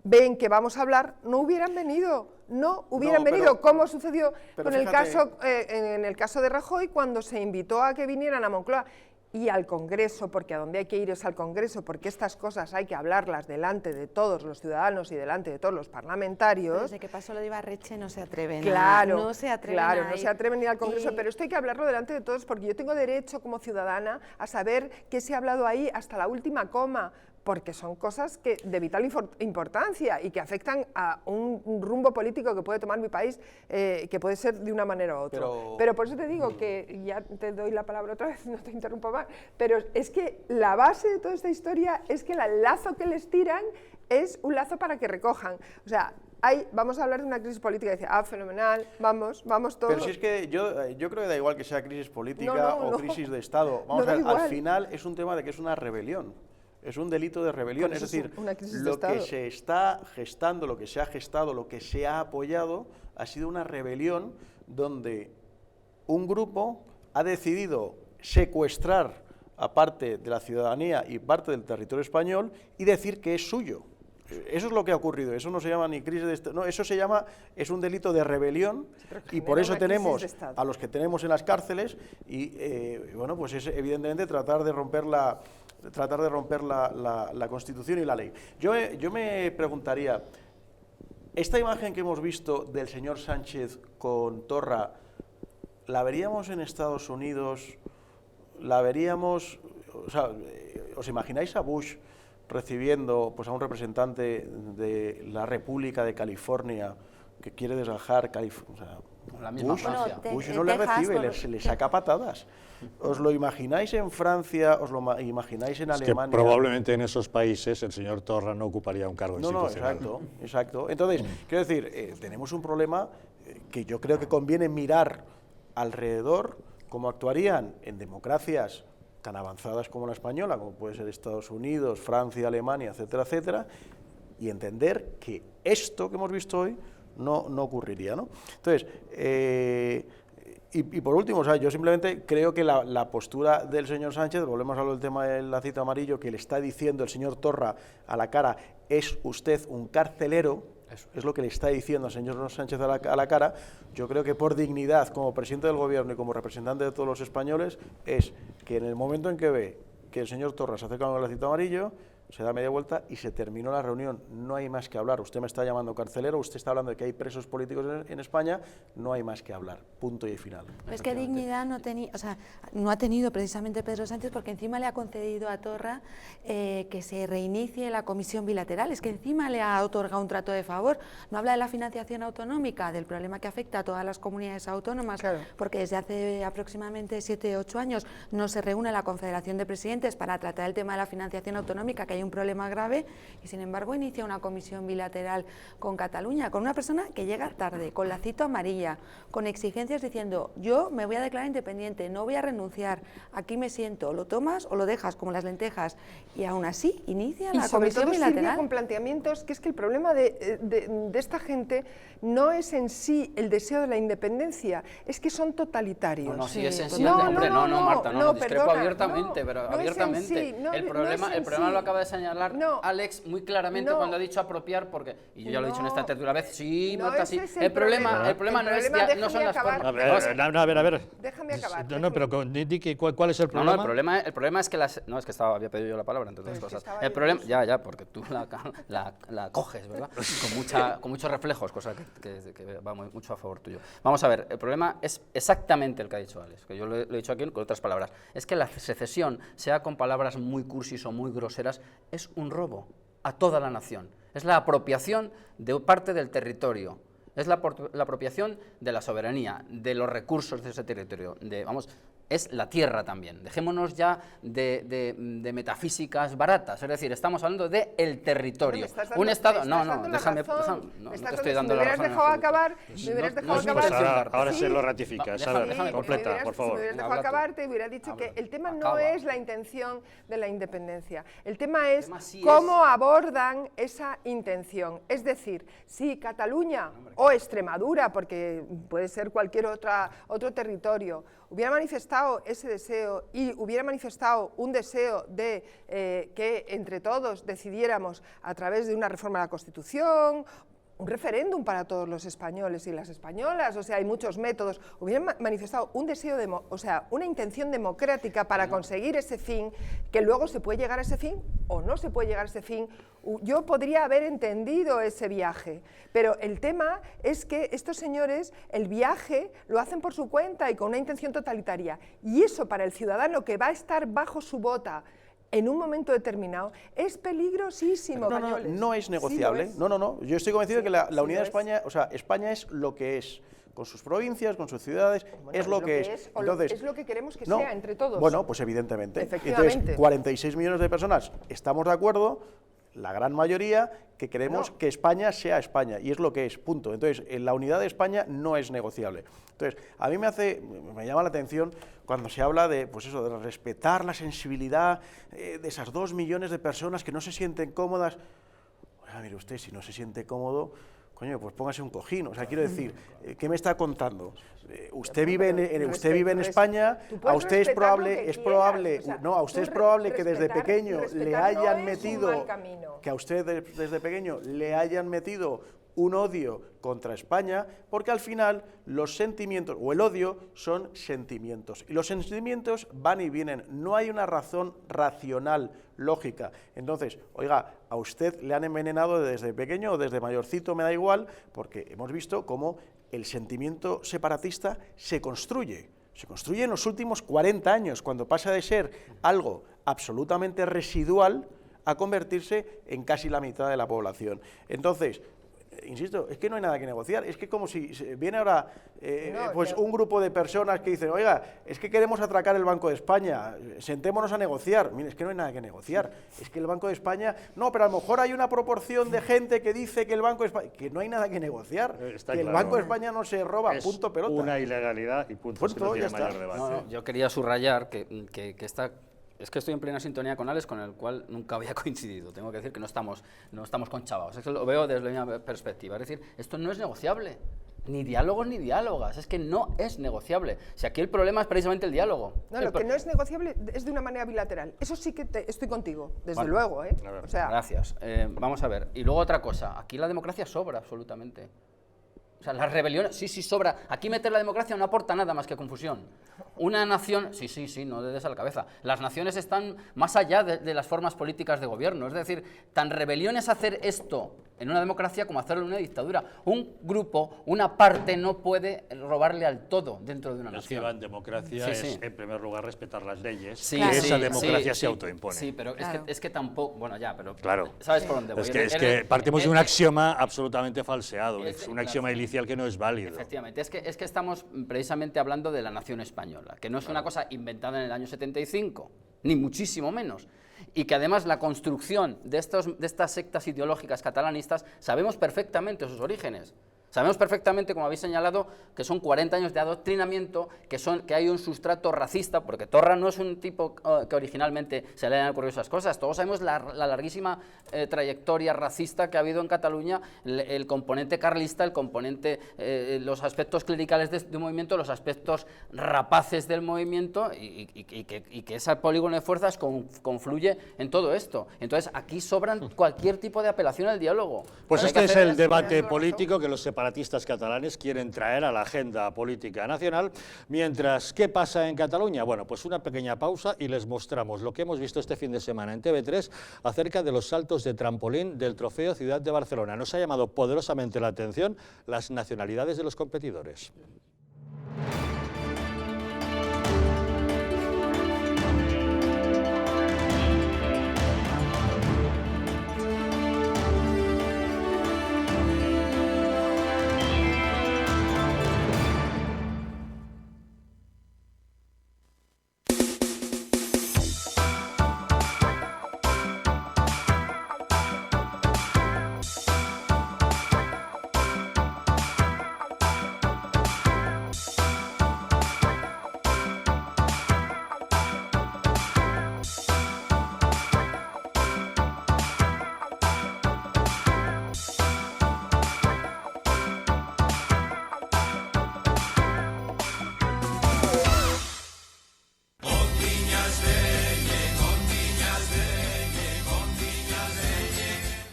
D: ven que vamos a hablar, no hubieran venido. No hubieran venido, como sucedió con en el caso de Rajoy, cuando se invitó a que vinieran a Moncloa y al Congreso, porque a donde hay que ir es al Congreso, porque estas cosas hay que hablarlas delante de todos los ciudadanos y delante de todos los parlamentarios.
H: Desde que pasó lo de Ibarretxe no se atreven
D: no se atreven a ir al Congreso, pero esto hay que hablarlo delante de todos, porque yo tengo derecho como ciudadana a saber qué se ha hablado ahí hasta la última coma, porque son cosas de vital importancia y que afectan a un rumbo político que puede tomar mi país, que puede ser de una manera u otra. Pero por eso te digo que, ya te doy la palabra otra vez, no te interrumpo más, pero es que la base de toda esta historia es que el lazo que les tiran es un lazo para que recojan. O sea, vamos a hablar de una crisis política y dice, fenomenal, vamos todos.
F: Pero si es que yo creo que da igual que sea crisis política o crisis de Estado. Vamos a ver, al final es un tema de que es una rebelión. Es un delito de rebelión, es decir, lo que se está gestando, lo que se ha gestado, lo que se ha apoyado, ha sido una rebelión donde un grupo ha decidido secuestrar a parte de la ciudadanía y parte del territorio español y decir que es suyo. Eso es lo que ha ocurrido, eso no se llama ni crisis de Estado, no, eso se llama, es un delito de rebelión y por eso tenemos a los que tenemos en las cárceles y, bueno, pues es evidentemente tratar de romper la Constitución y la ley. Yo me preguntaría, esta imagen que hemos visto del señor Sánchez con Torra, ¿la veríamos en Estados Unidos? ¿La veríamos, o sea, os imagináis a Bush recibiendo pues, a un representante de la República de California que quiere desgajar
G: La misma Francia.
F: Bush no le recibe, le saca patadas. ¿Os lo imagináis en Francia? ¿Os lo imagináis en Alemania?
A: Que probablemente en esos países el señor Torra no ocuparía un cargo institucional.
F: No, exacto. Entonces, quiero decir, tenemos un problema que yo creo que conviene mirar alrededor cómo actuarían en democracias tan avanzadas como la española, como puede ser Estados Unidos, Francia, Alemania, etcétera, etcétera, y entender que esto que hemos visto hoy no ocurriría, ¿no? Entonces, y por último, o sea, yo simplemente creo que la postura del señor Sánchez, volvemos a lo del tema del lacito amarillo, que le está diciendo el señor Torra a la cara, es usted un carcelero, es lo que le está diciendo al señor Sánchez a la cara. Yo creo que por dignidad, como presidente del gobierno y como representante de todos los españoles, es que en el momento en que ve que el señor Torra se acerca con el lacito amarillo, se da media vuelta y se terminó la reunión. No hay más que hablar. Usted me está llamando carcelero, usted está hablando de que hay presos políticos en España, no hay más que hablar. Punto y final.
H: Es que dignidad no ha tenido precisamente Pedro Sánchez, porque encima le ha concedido a Torra que se reinicie la comisión bilateral. Es que encima le ha otorgado un trato de favor. No habla de la financiación autonómica, del problema que afecta a todas las comunidades autónomas, claro, porque desde hace aproximadamente 7 u 8 años no se reúne la Confederación de Presidentes para tratar el tema de la financiación autonómica, que hay un problema grave, y sin embargo inicia una comisión bilateral con Cataluña, con una persona que llega tarde, con lacito amarilla, con exigencias diciendo: yo me voy a declarar independiente, no voy a renunciar, aquí me siento, lo tomas o lo dejas, como las lentejas, y aún así inicia la comisión bilateral.
D: Con planteamientos que es que el problema de esta gente no es en sí el deseo de la independencia, es que son totalitarios.
G: No, sí es en sí, hombre, Marta, no, discrepo abiertamente, pero abiertamente. El problema lo acaba de señalar Alex muy claramente cuando ha dicho apropiar, porque, y yo ya lo he dicho en esta tertulia vez, sí, Marta, sí. El problema no son las formas.
A: A ver.
D: Déjame acabar.
A: No, pero ¿cuál es el problema?
G: No, el problema es que había pedido yo la palabra, entre otras cosas. El problema, ya, porque tú la coges, ¿verdad? Con muchos reflejos, cosa que va mucho a favor tuyo. Vamos a ver, el problema es exactamente el que ha dicho Alex, que yo lo he dicho aquí con otras palabras. Es que la secesión, sea con palabras muy cursis o muy groseras, es un robo a toda la nación. Es la apropiación de parte del territorio, es la apropiación de la soberanía, de los recursos de ese territorio, es la tierra también. Dejémonos ya de metafísicas baratas, es decir, estamos hablando de el territorio. Un Estado... déjame, no te estoy dando la razón.
D: Me hubieras dejado acabar.
A: Ahora se lo ratificas. Completa, por favor.
D: Si me hubieras dejado acabar, te hubiera dicho que el tema no es la intención de la independencia. El tema es cómo abordan esa intención. Es decir, si Cataluña o Extremadura, porque puede ser cualquier otro territorio, hubiera manifestado ese deseo y hubiera manifestado un deseo de que entre todos decidiéramos a través de una reforma de la Constitución, un referéndum para todos los españoles y las españolas, o sea, hay muchos métodos, hubieran manifestado un deseo, una intención democrática para conseguir ese fin, que luego se puede llegar a ese fin o no se puede llegar a ese fin. Yo podría haber entendido ese viaje, pero el tema es que estos señores el viaje lo hacen por su cuenta y con una intención totalitaria, y eso para el ciudadano que va a estar bajo su bota en un momento determinado es peligrosísimo.
F: No es negociable. Sí, no. Yo estoy convencido de que la unidad de España, España es lo que es, con sus provincias, con sus ciudades, es lo que es.
D: Entonces, es lo que queremos que sea entre todos.
F: Bueno, pues evidentemente.
D: Efectivamente.
F: Entonces, 46 millones de personas estamos de acuerdo, la gran mayoría, que queremos que España sea España, y es lo que es, punto. Entonces, la unidad de España no es negociable. Entonces, a mí me llama la atención cuando se habla de, de respetar la sensibilidad de esas 2 millones de personas que no se sienten cómodas. Oiga, mire usted, si no se siente cómodo, coño, pues póngase un cojín. O sea, quiero decir, ¿qué me está contando? Usted vive en España, a usted es probable que desde pequeño le hayan metido, un odio contra España, porque al final los sentimientos, o el odio, son sentimientos, y los sentimientos van y vienen, no hay una razón racional, lógica. Entonces, oiga, a usted le han envenenado desde pequeño o desde mayorcito, me da igual, porque hemos visto cómo el sentimiento separatista se construye en los últimos 40 años, cuando pasa de ser algo absolutamente residual a convertirse en casi la mitad de la población. Entonces, Insisto, es que no hay nada que negociar, es que como si viene ahora un grupo de personas que dicen, oiga, es que queremos atracar el Banco de España, sentémonos a negociar. Mire, es que no hay nada que negociar, es que el Banco de España, no, pero a lo mejor hay una proporción de gente que dice que el Banco de España, que no hay nada que negociar,
A: Está
F: que
A: claro.
F: el Banco de España no se roba,
A: Es
F: punto pelota.
A: una ilegalidad y punto,
F: Punto,
A: no tiene
F: ya
A: mayor
F: está.
A: debate.
G: No, yo quería subrayar que es que estoy en plena sintonía con Alex, con el cual nunca había coincidido. Tengo que decir que no estamos conchavados. Es que lo veo desde mi perspectiva. Es decir, esto no es negociable. Ni diálogos ni diálogas. Es que no es negociable. Si aquí el problema es precisamente el diálogo.
D: No, lo que no es negociable es de una manera bilateral. Eso sí que estoy contigo, desde luego. O sea,
G: Gracias. Vamos a ver. Y luego otra cosa. Aquí la democracia sobra absolutamente. O sea, las rebeliones, sí, sobra. Aquí meter la democracia no aporta nada más que confusión. Una nación, sí, no des a la cabeza. Las naciones están más allá de las formas políticas de gobierno. Es decir, tan rebelión es hacer esto en una democracia como hacerlo en una dictadura. Un grupo, una parte no puede robarle al todo dentro de una
A: Es que
G: nación.
A: en democracia es, en primer lugar, respetar las leyes, y
G: Claro.
A: esa democracia se autoimpone.
G: Sí, pero
H: Claro.
G: es que tampoco, bueno, ya, pero
A: Claro.
G: ¿sabes por dónde voy?
A: Es que partimos de un axioma absolutamente falseado, es un axioma inicial que no es válido.
G: Efectivamente, es que estamos precisamente hablando de la nación española, que no es una cosa inventada en el año 75, ni muchísimo menos, y que además la construcción de estas sectas ideológicas catalanistas sabemos perfectamente sus orígenes. Sabemos perfectamente, como habéis señalado, que son 40 años de adoctrinamiento, que hay un sustrato racista, porque Torra no es un tipo que originalmente se le hayan ocurrido esas cosas. Todos sabemos la larguísima trayectoria racista que ha habido en Cataluña, el componente carlista, el componente, los aspectos clericales de movimiento, los aspectos rapaces del movimiento, y que ese polígono de fuerzas confluye en todo esto. Entonces, aquí sobran cualquier tipo de apelación al diálogo.
A: Pues
G: Hay
A: este
G: que
A: es
G: hacer
A: el debate político que los separatistas catalanes quieren traer a la agenda política nacional. Mientras, ¿qué pasa en Cataluña? Bueno, pues una pequeña pausa y les mostramos lo que hemos visto este fin de semana en TV3 acerca de los saltos de trampolín del Trofeo Ciudad de Barcelona. Nos ha llamado poderosamente la atención las nacionalidades de los competidores.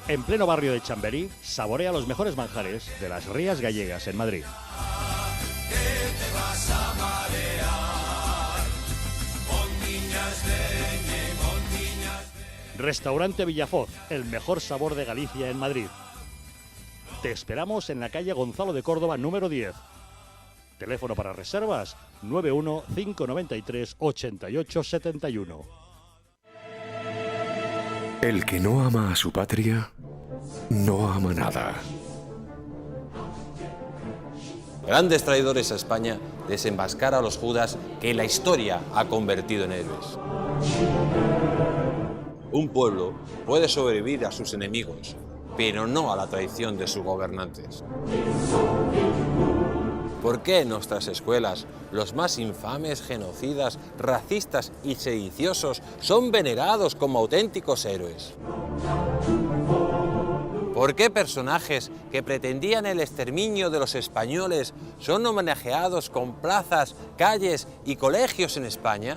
A: En pleno barrio de Chamberí, saborea los mejores manjares de las Rías Gallegas en Madrid. Restaurante Villafoz, el mejor sabor de Galicia en Madrid. Te esperamos en la calle Gonzalo de Córdoba, número 10. Teléfono para reservas 91 593 88 71.
I: El que no ama a su patria, no ama nada.
J: Grandes traidores a España, desenmascara a los Judas que la historia ha convertido en héroes. Un pueblo puede sobrevivir a sus enemigos, pero no a la traición de sus gobernantes. ¿Por qué en nuestras escuelas los más infames, genocidas, racistas y sediciosos son venerados como auténticos héroes? ¿Por qué personajes que pretendían el exterminio de los españoles son homenajeados con plazas, calles y colegios en España?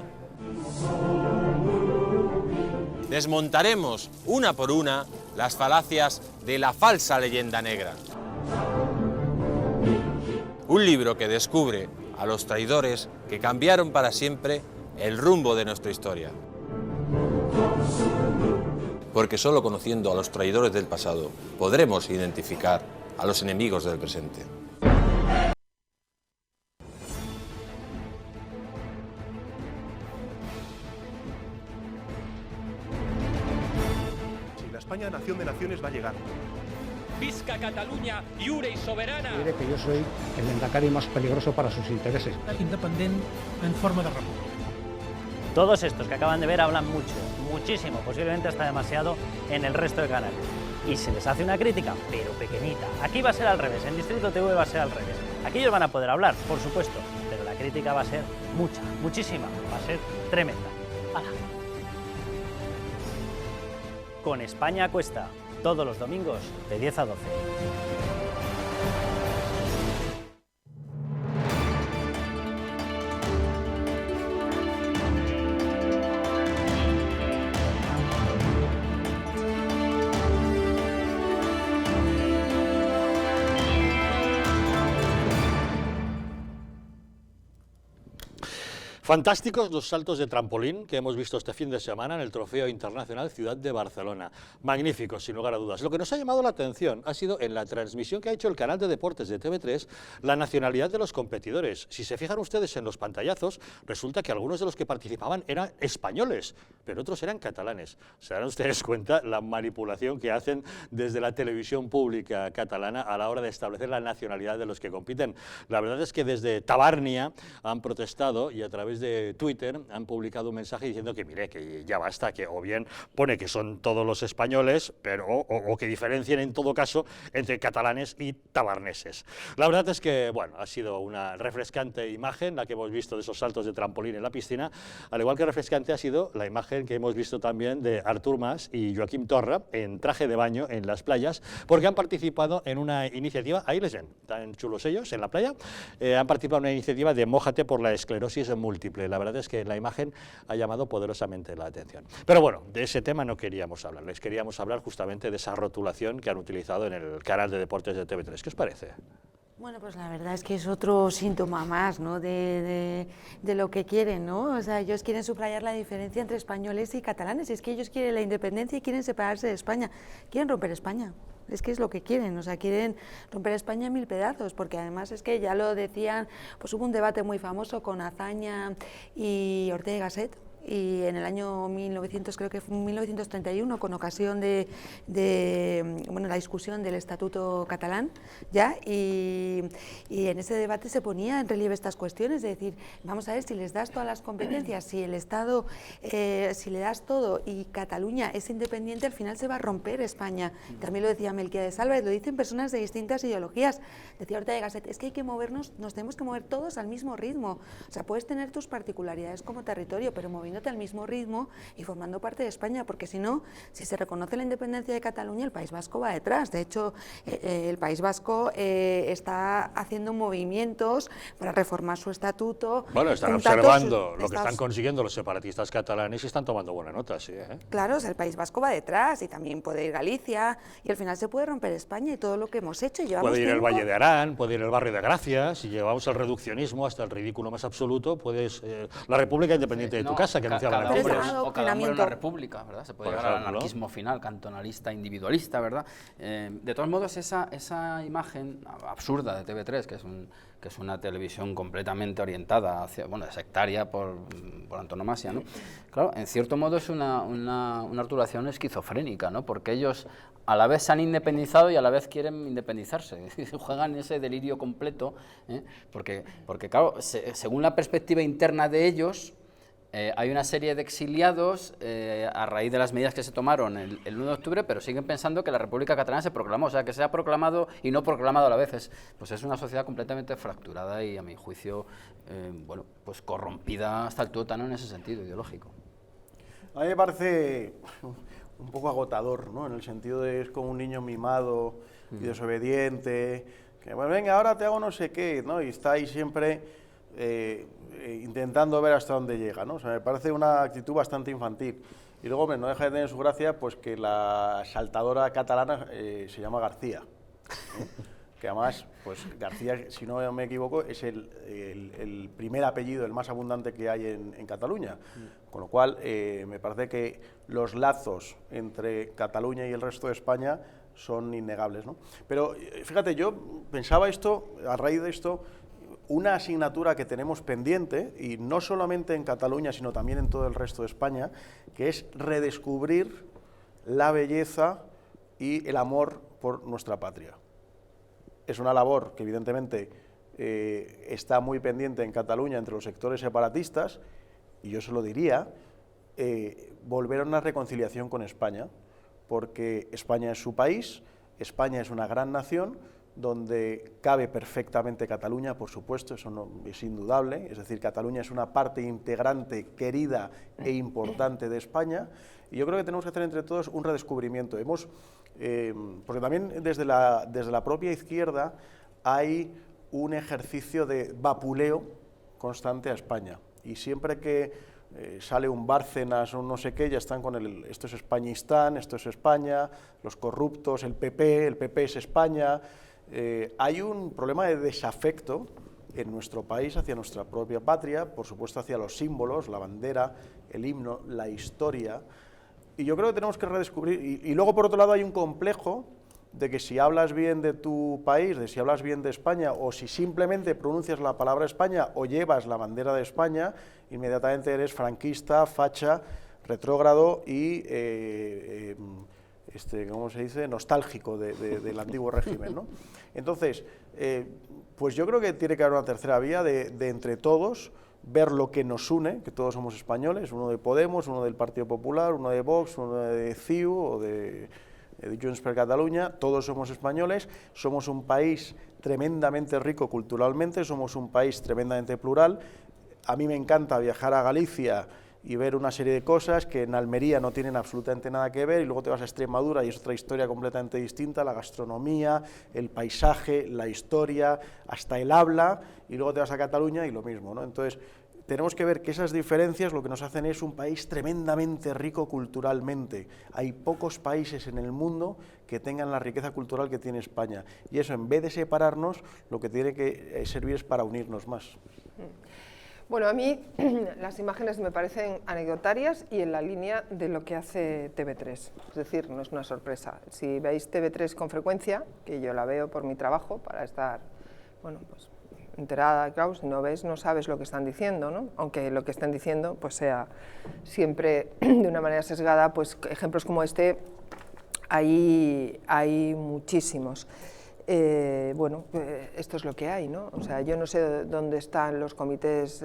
J: Desmontaremos una por una las falacias de la falsa leyenda negra. Un libro que descubre a los traidores que cambiaron para siempre el rumbo de nuestra historia. Porque solo conociendo a los traidores del pasado podremos identificar a los enemigos del presente.
K: Si la España nación de naciones va a llegar. Visca Catalunya, lliure i soberana.
L: Diré que yo soy el lehendakari más peligroso para sus intereses.
M: Independent en forma de república.
N: Todos estos que acaban de ver hablan mucho, muchísimo, posiblemente hasta demasiado en el resto de canales. Y se les hace una crítica, pero pequeñita. Aquí va a ser al revés, en Distrito TV va a ser al revés. Aquí ellos van a poder hablar, por supuesto, pero la crítica va a ser mucha, muchísima, va a ser tremenda. ¡Hala! Con España Cuesta, todos los domingos de 10 a 12.
A: Fantásticos los saltos de trampolín que hemos visto este fin de semana en el Trofeo Internacional Ciudad de Barcelona. Magníficos, sin lugar a dudas. Lo que nos ha llamado la atención ha sido en la transmisión que ha hecho el canal de deportes de TV3 la nacionalidad de los competidores. Si se fijan ustedes en los pantallazos, resulta que algunos de los que participaban eran españoles, pero otros eran catalanes. Se dan ustedes cuenta la manipulación que hacen desde la televisión pública catalana a la hora de establecer la nacionalidad de los que compiten. La verdad es que desde Tabárnia han protestado y a través de Twitter han publicado un mensaje diciendo que mire, que ya basta, que o bien pone que son todos los españoles, pero o que diferencien en todo caso entre catalanes y tabarneses. La verdad es que, bueno, ha sido una refrescante imagen la que hemos visto de esos saltos de trampolín en la piscina, al igual que refrescante ha sido la imagen que hemos visto también de Artur Mas y Joaquim Torra en traje de baño en las playas, porque han participado en una iniciativa, ahí les ven, tan chulos ellos en la playa, han participado en una iniciativa de Mójate por la esclerosis múltiple. La verdad es que la imagen ha llamado poderosamente la atención. Pero bueno, de ese tema no queríamos hablar, les queríamos hablar justamente de esa rotulación que han utilizado en el canal de deportes de TV3. ¿Qué os parece?
H: Bueno, pues la verdad es que es otro síntoma más, ¿no?, de lo que quieren, ¿no? O sea, ellos quieren subrayar la diferencia entre españoles y catalanes. Es que ellos quieren la independencia y quieren separarse de España. Quieren romper España. Es que es lo que quieren, o sea, quieren romper España en 1000 pedazos, porque además es que ya lo decían, pues hubo un debate muy famoso con Azaña y Ortega y Gasset, y en el año 1931, con ocasión de la discusión del Estatuto catalán, ya, y en ese debate se ponía en relieve estas cuestiones, de decir, vamos a ver, si les das todas las competencias, si el Estado, si le das todo y Cataluña es independiente, al final se va a romper España. También lo decía Melquiades Álvarez, lo dicen personas de distintas ideologías. Decía Ortega y Gasset, es que hay que movernos, nos tenemos que mover todos al mismo ritmo. O sea, puedes tener tus particularidades como territorio, pero moviéndote al mismo ritmo y formando parte de España, porque si no, si se reconoce la independencia de Cataluña, el País Vasco va detrás. De hecho, el País Vasco está haciendo movimientos para reformar su estatuto.
A: Bueno, están observando lo que están consiguiendo los separatistas catalanes y están tomando buena nota, sí.
H: Claro, o sea, el País Vasco va detrás y también puede ir Galicia y al final se puede romper España y todo lo que hemos hecho.
A: Puede ir el Valle de Arán, puede ir el barrio de Gracia, si llevamos el reduccionismo hasta el ridículo más absoluto, puedes la República Independiente de tu casa, que anuncia la
G: o cada hombre en una república, ¿verdad? Se puede llegar al anarquismo final, cantonalista, individualista, ¿verdad? De todos modos, esa imagen absurda de TV3, que es una televisión completamente orientada hacia, bueno, sectaria por antonomasia, ¿no? Claro, en cierto modo es una articulación esquizofrénica, ¿no? Porque ellos a la vez se han independizado y a la vez quieren independizarse, juegan ese delirio completo, porque claro, según la perspectiva interna de ellos, hay una serie de exiliados a raíz de las medidas que se tomaron el 1 de octubre, pero siguen pensando que la República Catalana se proclamó, o sea, que se ha proclamado y no proclamado a la vez. Pues es una sociedad completamente fracturada y, a mi juicio, bueno, pues corrompida hasta el tuétano en ese sentido ideológico.
F: A mí me parece un poco agotador, ¿no? En el sentido de es como un niño mimado y desobediente, que bueno, venga, ahora te hago no sé qué, ¿no? Y está ahí siempre intentando ver hasta dónde llega, ¿no? O sea, me parece una actitud bastante infantil. Y luego, hombre, no deja de tener su gracia pues que la saltadora catalana se llama García, ¿no? Que además, pues García, si no me equivoco, es el primer apellido, el más abundante que hay en Cataluña. Con lo cual, me parece que los lazos entre Cataluña y el resto de España son innegables, ¿no? Pero fíjate, yo pensaba esto, a raíz de esto, una asignatura que tenemos pendiente, y no solamente en Cataluña, sino también en todo el resto de España, que es redescubrir la belleza y el amor por nuestra patria. Es una labor que evidentemente está muy pendiente en Cataluña entre los sectores separatistas, y yo se lo diría, volver a una reconciliación con España, porque España es su país, España es una gran nación, donde cabe perfectamente Cataluña, por supuesto, eso no, es indudable, es decir, Cataluña es una parte integrante, querida e importante de España, y yo creo que tenemos que hacer entre todos un redescubrimiento. Porque también desde la propia izquierda hay un ejercicio de vapuleo constante a España, y siempre que sale un Bárcenas o no sé qué, ya están con esto es Españistán, esto es España, los corruptos, el PP es España. Hay un problema de desafecto en nuestro país hacia nuestra propia patria, por supuesto hacia los símbolos, la bandera, el himno, la historia, y yo creo que tenemos que redescubrir, y luego por otro lado hay un complejo de que si hablas bien de tu país, de si hablas bien de España, o si simplemente pronuncias la palabra España o llevas la bandera de España, inmediatamente eres franquista, facha, retrógrado y, ¿cómo se dice?, nostálgico del antiguo régimen, ¿no? Entonces, pues yo creo que tiene que haber una tercera vía de entre todos, ver lo que nos une, que todos somos españoles, uno de Podemos, uno del Partido Popular, uno de Vox, uno de CiU o de Junts per Catalunya, todos somos españoles, somos un país tremendamente rico culturalmente, somos un país tremendamente plural. A mí me encanta viajar a Galicia y ver una serie de cosas que en Almería no tienen absolutamente nada que ver, y luego te vas a Extremadura y es otra historia completamente distinta, la gastronomía, el paisaje, la historia, hasta el habla, y luego te vas a Cataluña y lo mismo, ¿no? Entonces, tenemos que ver que esas diferencias lo que nos hacen es un país tremendamente rico culturalmente. Hay pocos países en el mundo que tengan la riqueza cultural que tiene España, y eso, en vez de separarnos, lo que tiene que servir es para unirnos más.
D: Bueno, a mí las imágenes me parecen anecdotarias y en la línea de lo que hace TV3, es decir, no es una sorpresa. Si veis TV3 con frecuencia, que yo la veo por mi trabajo, para estar, bueno, pues enterada, claro, si no ves, no sabes lo que están diciendo, ¿no? Aunque lo que estén diciendo pues sea siempre de una manera sesgada, pues ejemplos como este hay muchísimos. Bueno, esto es lo que hay, ¿no? O sea, yo no sé dónde están los comités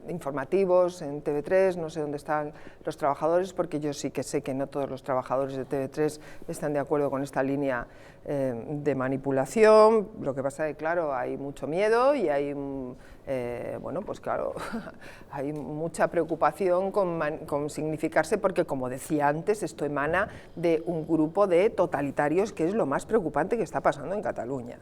D: informativos en TV3, no sé dónde están los trabajadores, porque yo sí que sé que no todos los trabajadores de TV3 están de acuerdo con esta línea de manipulación. Lo que pasa es que, claro, hay mucho miedo y hay, bueno, pues claro, hay mucha preocupación con significarse, porque, como decía antes, esto emana de un grupo de totalitarios, que es lo más preocupante que está pasando en Cataluña.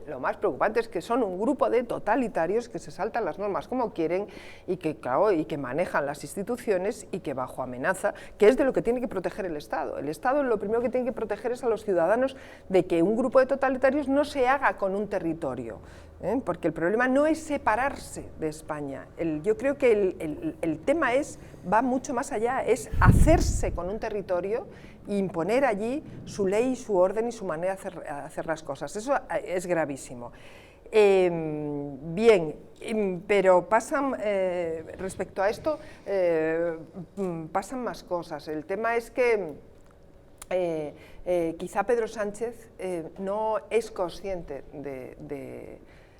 D: Lo más preocupante es que son un grupo de totalitarios que se saltan las normas como quieren y que, claro, y que manejan las instituciones, y que bajo amenaza, que es de lo que tiene que proteger el Estado. El Estado lo primero que tiene que proteger es a los ciudadanos de que un grupo de totalitarios no se haga con un territorio, porque el problema no es separarse de España. Yo creo que el tema va mucho más allá, es hacerse con un territorio e imponer allí su ley, su orden y su manera de hacer las cosas. Eso es gravísimo. Bien, pero pasan, respecto a esto, pasan más cosas. El tema es que quizá Pedro Sánchez no es consciente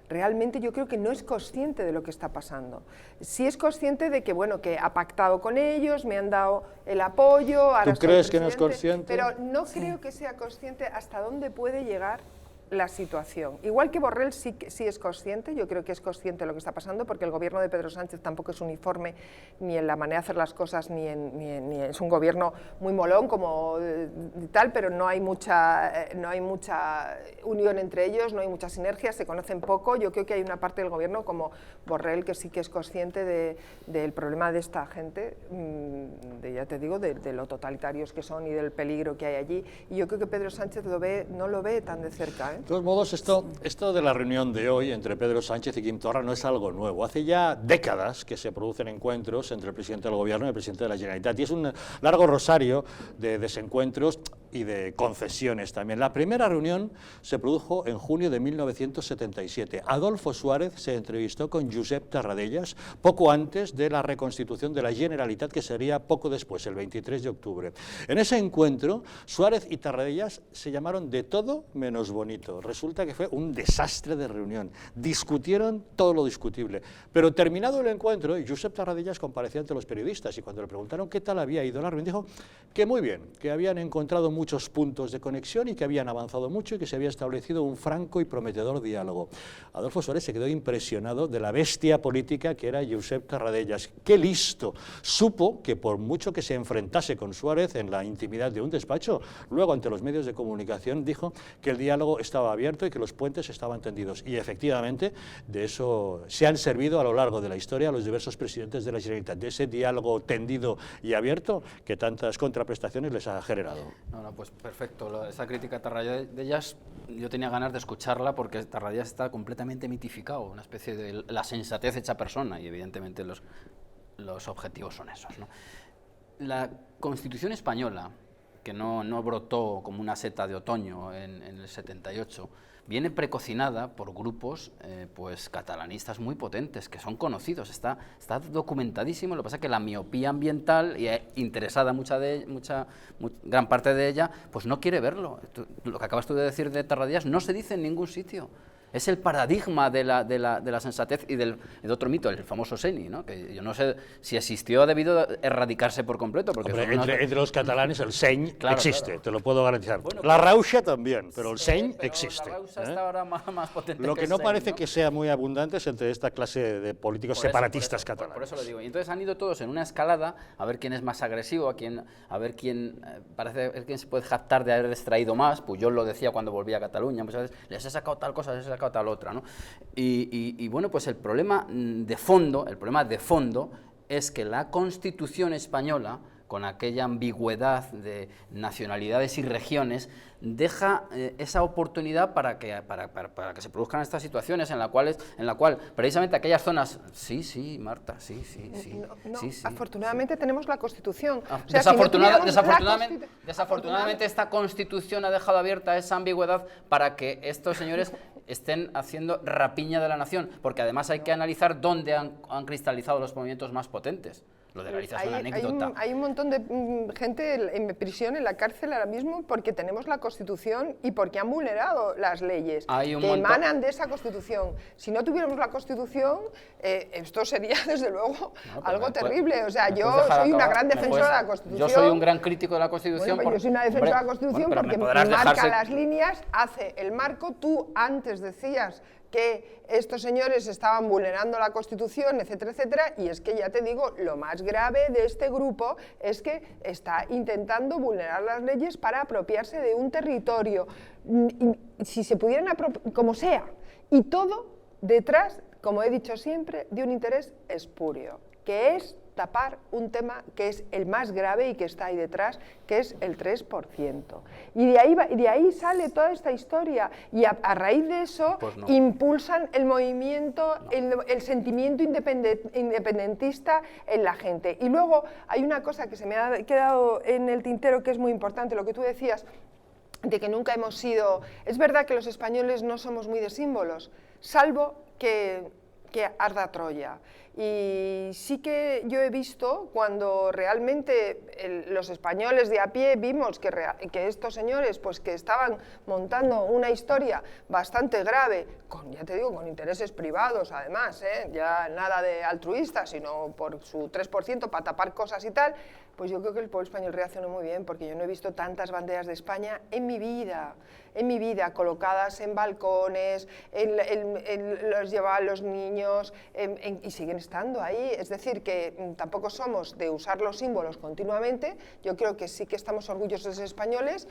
D: realmente, yo creo que no es consciente de lo que está pasando. Sí es consciente de que, bueno, que ha pactado con ellos, me han dado el apoyo. Ahora
A: ¿Tú crees que no es consciente?
D: Pero no creo que sea consciente hasta dónde puede llegar la situación. Igual que Borrell sí es consciente, yo creo que es consciente de lo que está pasando, porque el gobierno de Pedro Sánchez tampoco es uniforme ni en la manera de hacer las cosas, ni es un gobierno muy molón como tal, pero no hay mucha unión entre ellos, no hay mucha sinergia, se conocen poco. Yo creo que hay una parte del gobierno como Borrell que sí que es consciente del problema de esta gente, ya te digo, de lo totalitarios que son y del peligro que hay allí, y yo creo que Pedro Sánchez no lo ve tan de cerca.
A: De todos modos, esto de la reunión de hoy entre Pedro Sánchez y Quim Torra no es algo nuevo. Hace ya décadas que se producen encuentros entre el presidente del Gobierno y el presidente de la Generalitat, y es un largo rosario de desencuentros y de concesiones también. La primera reunión se produjo en junio de 1977. Adolfo Suárez se entrevistó con Josep Tarradellas poco antes de la reconstitución de la Generalitat, que sería poco después, el 23 de octubre. En ese encuentro, Suárez y Tarradellas se llamaron de todo menos bonito. Resulta que fue un desastre de reunión. Discutieron todo lo discutible. Pero terminado el encuentro, Josep Tarradellas compareció ante los periodistas y cuando le preguntaron qué tal había ido la reunión, dijo que muy bien, que habían encontrado muchos puntos de conexión y que habían avanzado mucho y que se había establecido un franco y prometedor diálogo. Adolfo Suárez se quedó impresionado de la bestia política que era Josep Tarradellas. ¡Qué listo! Supo que por mucho que se enfrentase con Suárez en la intimidad de un despacho, luego ante los medios de comunicación dijo que el diálogo estaba abierto y que los puentes estaban tendidos. Y efectivamente, de eso se han servido a lo largo de la historia los diversos presidentes de la Generalitat, de ese diálogo tendido y abierto que tantas contraprestaciones les ha generado.
G: No, pues perfecto. Esa crítica a Tarradellas, yo tenía ganas de escucharla porque Tarradellas está completamente mitificado, una especie de la sensatez hecha persona, y evidentemente los objetivos son esos, ¿no? La Constitución española, que no brotó como una seta de otoño en el 78, viene precocinada por grupos pues catalanistas muy potentes, que son conocidos, está documentadísimo. Lo que pasa es que la miopía ambiental, y interesada gran parte de ella, pues no quiere verlo. Lo que acabas tú de decir de Tarradellas no se dice en ningún sitio. Es el paradigma de la sensatez y del otro mito, el famoso Seni, ¿no? Que yo no sé si existió, ha debido erradicarse por completo. Porque
A: hombre, entre los catalanes el Seny existe, claro. Te lo puedo garantizar.
G: Bueno,
A: la Rauxa también, pero el Seny existe.
G: La Rauxa está ahora más potente.
A: Lo que no
G: Seny,
A: parece
G: ¿no?
A: que sea muy abundante es entre esta clase de políticos separatistas catalanes.
G: Por eso lo digo. Y entonces han ido todos en una escalada a ver quién es más agresivo, a ver quién se puede jactar de haber extraído más. Pues yo lo decía cuando volví a Cataluña, muchas veces les he sacado tal cosa, les he sacado tal otra, ¿no? Y bueno, pues el problema de fondo es que la Constitución española, con aquella ambigüedad de nacionalidades y regiones, deja esa oportunidad para que se produzcan estas situaciones en la cual precisamente aquellas zonas... Sí, Marta, sí.
D: Afortunadamente tenemos la Constitución.
G: O sea, desafortunadamente esta Constitución ha dejado abierta esa ambigüedad para que estos señores estén haciendo rapiña de la nación, porque además hay que analizar dónde han cristalizado los movimientos más potentes. Lo de Galicia es una anécdota.
D: Hay un montón de gente en prisión, en la cárcel ahora mismo, porque tenemos la Constitución y porque han vulnerado las leyes que emanan de esa Constitución. Si no tuviéramos la Constitución, esto sería, desde luego, algo terrible. O sea, yo soy una gran defensora de la Constitución.
G: Yo soy un gran crítico de la Constitución.
D: Bueno, yo soy una defensora de la Constitución porque marca las líneas, hace el marco. Tú antes decías que estos señores estaban vulnerando la Constitución, etcétera, etcétera, y es que ya te digo, lo más grave de este grupo es que está intentando vulnerar las leyes para apropiarse de un territorio, si se pudieran como sea, y todo detrás, como he dicho siempre, de un interés espurio, que es tapar un tema que es el más grave y que está ahí detrás, que es el 3%. Y de ahí sale toda esta historia, y a raíz de eso impulsan el movimiento, el sentimiento independentista en la gente. Y luego hay una cosa que se me ha quedado en el tintero que es muy importante, lo que tú decías, de que nunca hemos sido... Es verdad que los españoles no somos muy de símbolos, salvo que arda Troya. Y sí que yo he visto cuando realmente los españoles de a pie vimos que estos señores pues que estaban montando una historia bastante grave, ya te digo, con intereses privados además, ya nada de altruista, sino por su 3% para tapar cosas y tal, pues yo creo que el pueblo español reaccionó muy bien, porque yo no he visto tantas banderas de España en mi vida, colocadas en balcones, los llevaban los niños, y siguen estando ahí. Es decir, que tampoco somos de usar los símbolos continuamente. Yo creo que sí que estamos orgullosos de españoles,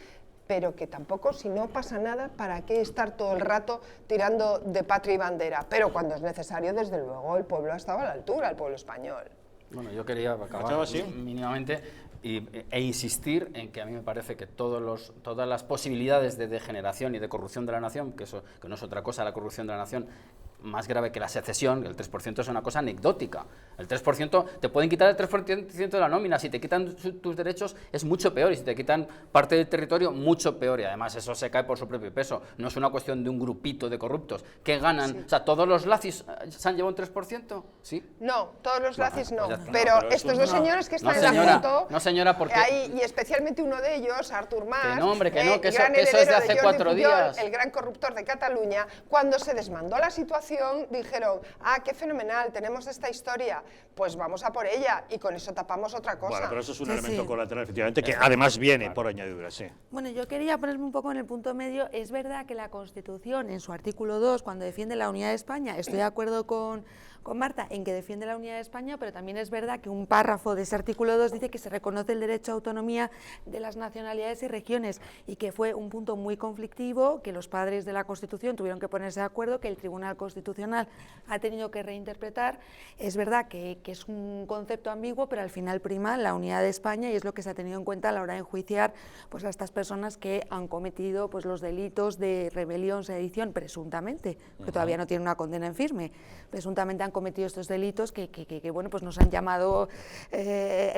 D: pero que tampoco, si no pasa nada, ¿para qué estar todo el rato tirando de patria y bandera? Pero cuando es necesario, desde luego, el pueblo ha estado a la altura, el pueblo español.
G: Bueno, yo quería acabar mínimamente e insistir en que a mí me parece que todas las posibilidades de degeneración y de corrupción de la nación, que no es otra cosa la corrupción de la nación, más grave que la secesión. El 3% es una cosa anecdótica. El 3%, te pueden quitar el 3% de la nómina, si te quitan tus derechos es mucho peor, y si te quitan parte del territorio, mucho peor, y además eso se cae por su propio peso. No es una cuestión de un grupito de corruptos que ganan. Sí. O sea, ¿todos los lazis se han llevado un 3%? ¿Sí?
D: No, todos los lazis no, pero estos dos señores que están en la foto,
G: no señora, porque
D: y especialmente uno de ellos, Artur Mas,
G: que no, hombre, que no, que eso es de hace 4 días,
D: el gran corruptor de Cataluña, cuando se desmandó la situación, dijeron, qué fenomenal, tenemos esta historia, pues vamos a por ella, y con eso tapamos otra cosa.
A: Bueno, pero eso es un elemento colateral, efectivamente, que además viene por añadidura, sí.
H: Bueno, yo quería ponerme un poco en el punto medio. Es verdad que la Constitución, en su artículo 2, cuando defiende la unidad de España, estoy de acuerdo con Marta en que defiende la unidad de España, pero también es verdad que un párrafo de ese artículo 2 dice que se reconoce el derecho a autonomía de las nacionalidades y regiones, y que fue un punto muy conflictivo, que los padres de la Constitución tuvieron que ponerse de acuerdo, que el Tribunal Constitucional ha tenido que reinterpretar. Es verdad que es un concepto ambiguo, pero al final prima la unidad de España, y es lo que se ha tenido en cuenta a la hora de enjuiciar pues, a estas personas que han cometido pues, los delitos de rebelión, sedición, presuntamente, que todavía no tienen una condena en firme, presuntamente han cometido estos delitos que bueno, pues nos han llamado,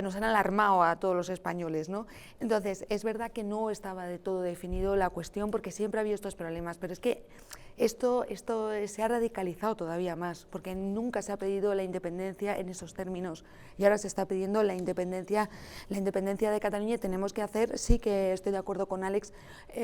H: nos han alarmado a todos los españoles, ¿no? Entonces, es verdad que no estaba de todo definido la cuestión, porque siempre ha habido estos problemas, pero es que esto se ha radicalizado todavía más, porque nunca se ha pedido la independencia en esos términos, y ahora se está pidiendo la independencia de Cataluña, y tenemos que hacer, sí que estoy de acuerdo con Alex,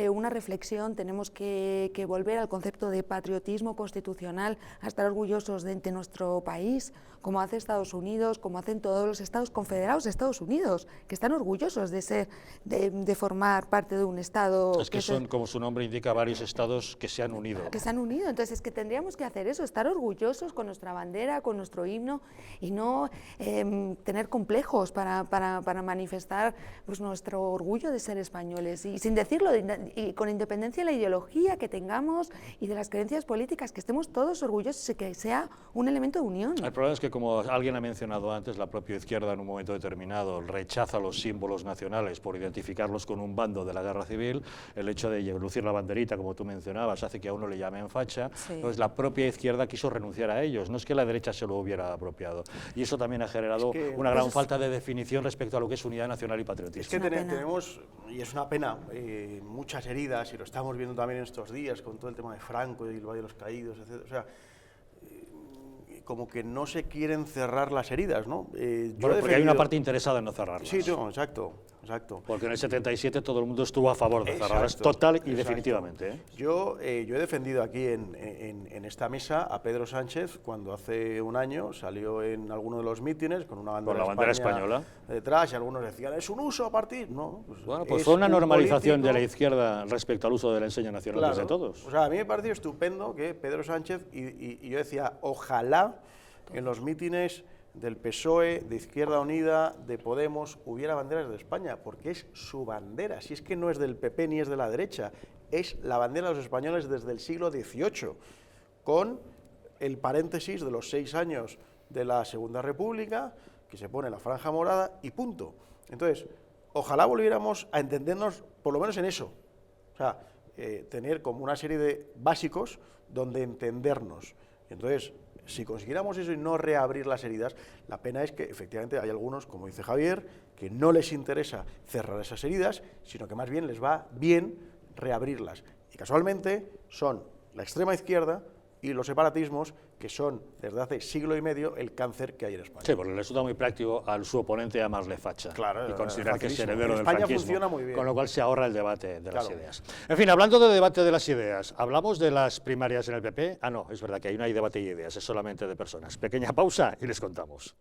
H: una reflexión. Tenemos que volver al concepto de patriotismo constitucional, a estar orgullosos de nuestro país, como hace Estados Unidos, como hacen todos los estados confederados de Estados Unidos, que están orgullosos de formar parte de un estado.
A: Es que son, como su nombre indica, varios estados que se han unido.
H: Entonces es que tendríamos que hacer eso, estar orgullosos con nuestra bandera, con nuestro himno, y no tener complejos para manifestar pues, nuestro orgullo de ser españoles, y sin decirlo, y con independencia de la ideología que tengamos y de las creencias políticas, que estemos todos orgullosos y que sea un elemento de unión.
A: El problema es que, como alguien ha mencionado antes, la propia izquierda en un momento determinado rechaza los símbolos nacionales por identificarlos con un bando de la guerra civil. El hecho de lucir la banderita, como tú mencionabas, hace que a uno le llamen facha. Sí. Entonces la propia izquierda quiso renunciar a ellos, no es que la derecha se lo hubiera apropiado, y eso también ha generado una gran falta de definición respecto a lo que es unidad nacional y patriotismo.
F: Es que tenemos, y es una pena, muchas heridas, y lo estamos viendo también en estos días con todo el tema de Franco y el Valle de los Caídos, etc. O sea, como que no se quieren cerrar las heridas, ¿no?
A: Bueno, porque hay una parte interesada en no cerrarlas.
F: Sí, no, exacto.
A: Porque en el 77 todo el mundo estuvo a favor de cerrarlas total y definitivamente.
F: Yo he defendido aquí en esta mesa a Pedro Sánchez cuando hace un año salió en alguno de los mítines con una bandera,
A: española
F: detrás, y algunos decían, ¿es un uso a partir? No.
A: Bueno, pues fue una normalización de la izquierda respecto al uso de la enseña nacional desde todos.
F: O sea, a mí me pareció estupendo que Pedro Sánchez, y yo decía, ojalá en los mítines del PSOE, de Izquierda Unida, de Podemos, hubiera banderas de España, porque es su bandera, si es que no es del PP ni es de la derecha, es la bandera de los españoles desde el siglo XVIII, con el paréntesis de los 6 años de la Segunda República, que se pone la franja morada y punto. Entonces, ojalá volviéramos a entendernos por lo menos en eso, o sea, tener como una serie de básicos donde entendernos. Entonces, si consiguiéramos eso y no reabrir las heridas, la pena es que efectivamente hay algunos, como dice Javier, que no les interesa cerrar esas heridas, sino que más bien les va bien reabrirlas. Y casualmente son la extrema izquierda y los separatismos, que son desde hace siglo y medio el cáncer que hay en España.
A: Sí, porque le resulta muy práctico a su oponente llamarle facha,
F: claro,
A: y considerar que es heredero del
F: España
A: franquismo,
F: funciona muy bien,
A: con lo cual se ahorra el debate de las ideas. En fin, hablando de debate de las ideas, ¿hablamos de las primarias en el PP? Ah, no, es verdad que ahí no hay debate de ideas, es solamente de personas. Pequeña pausa y les contamos.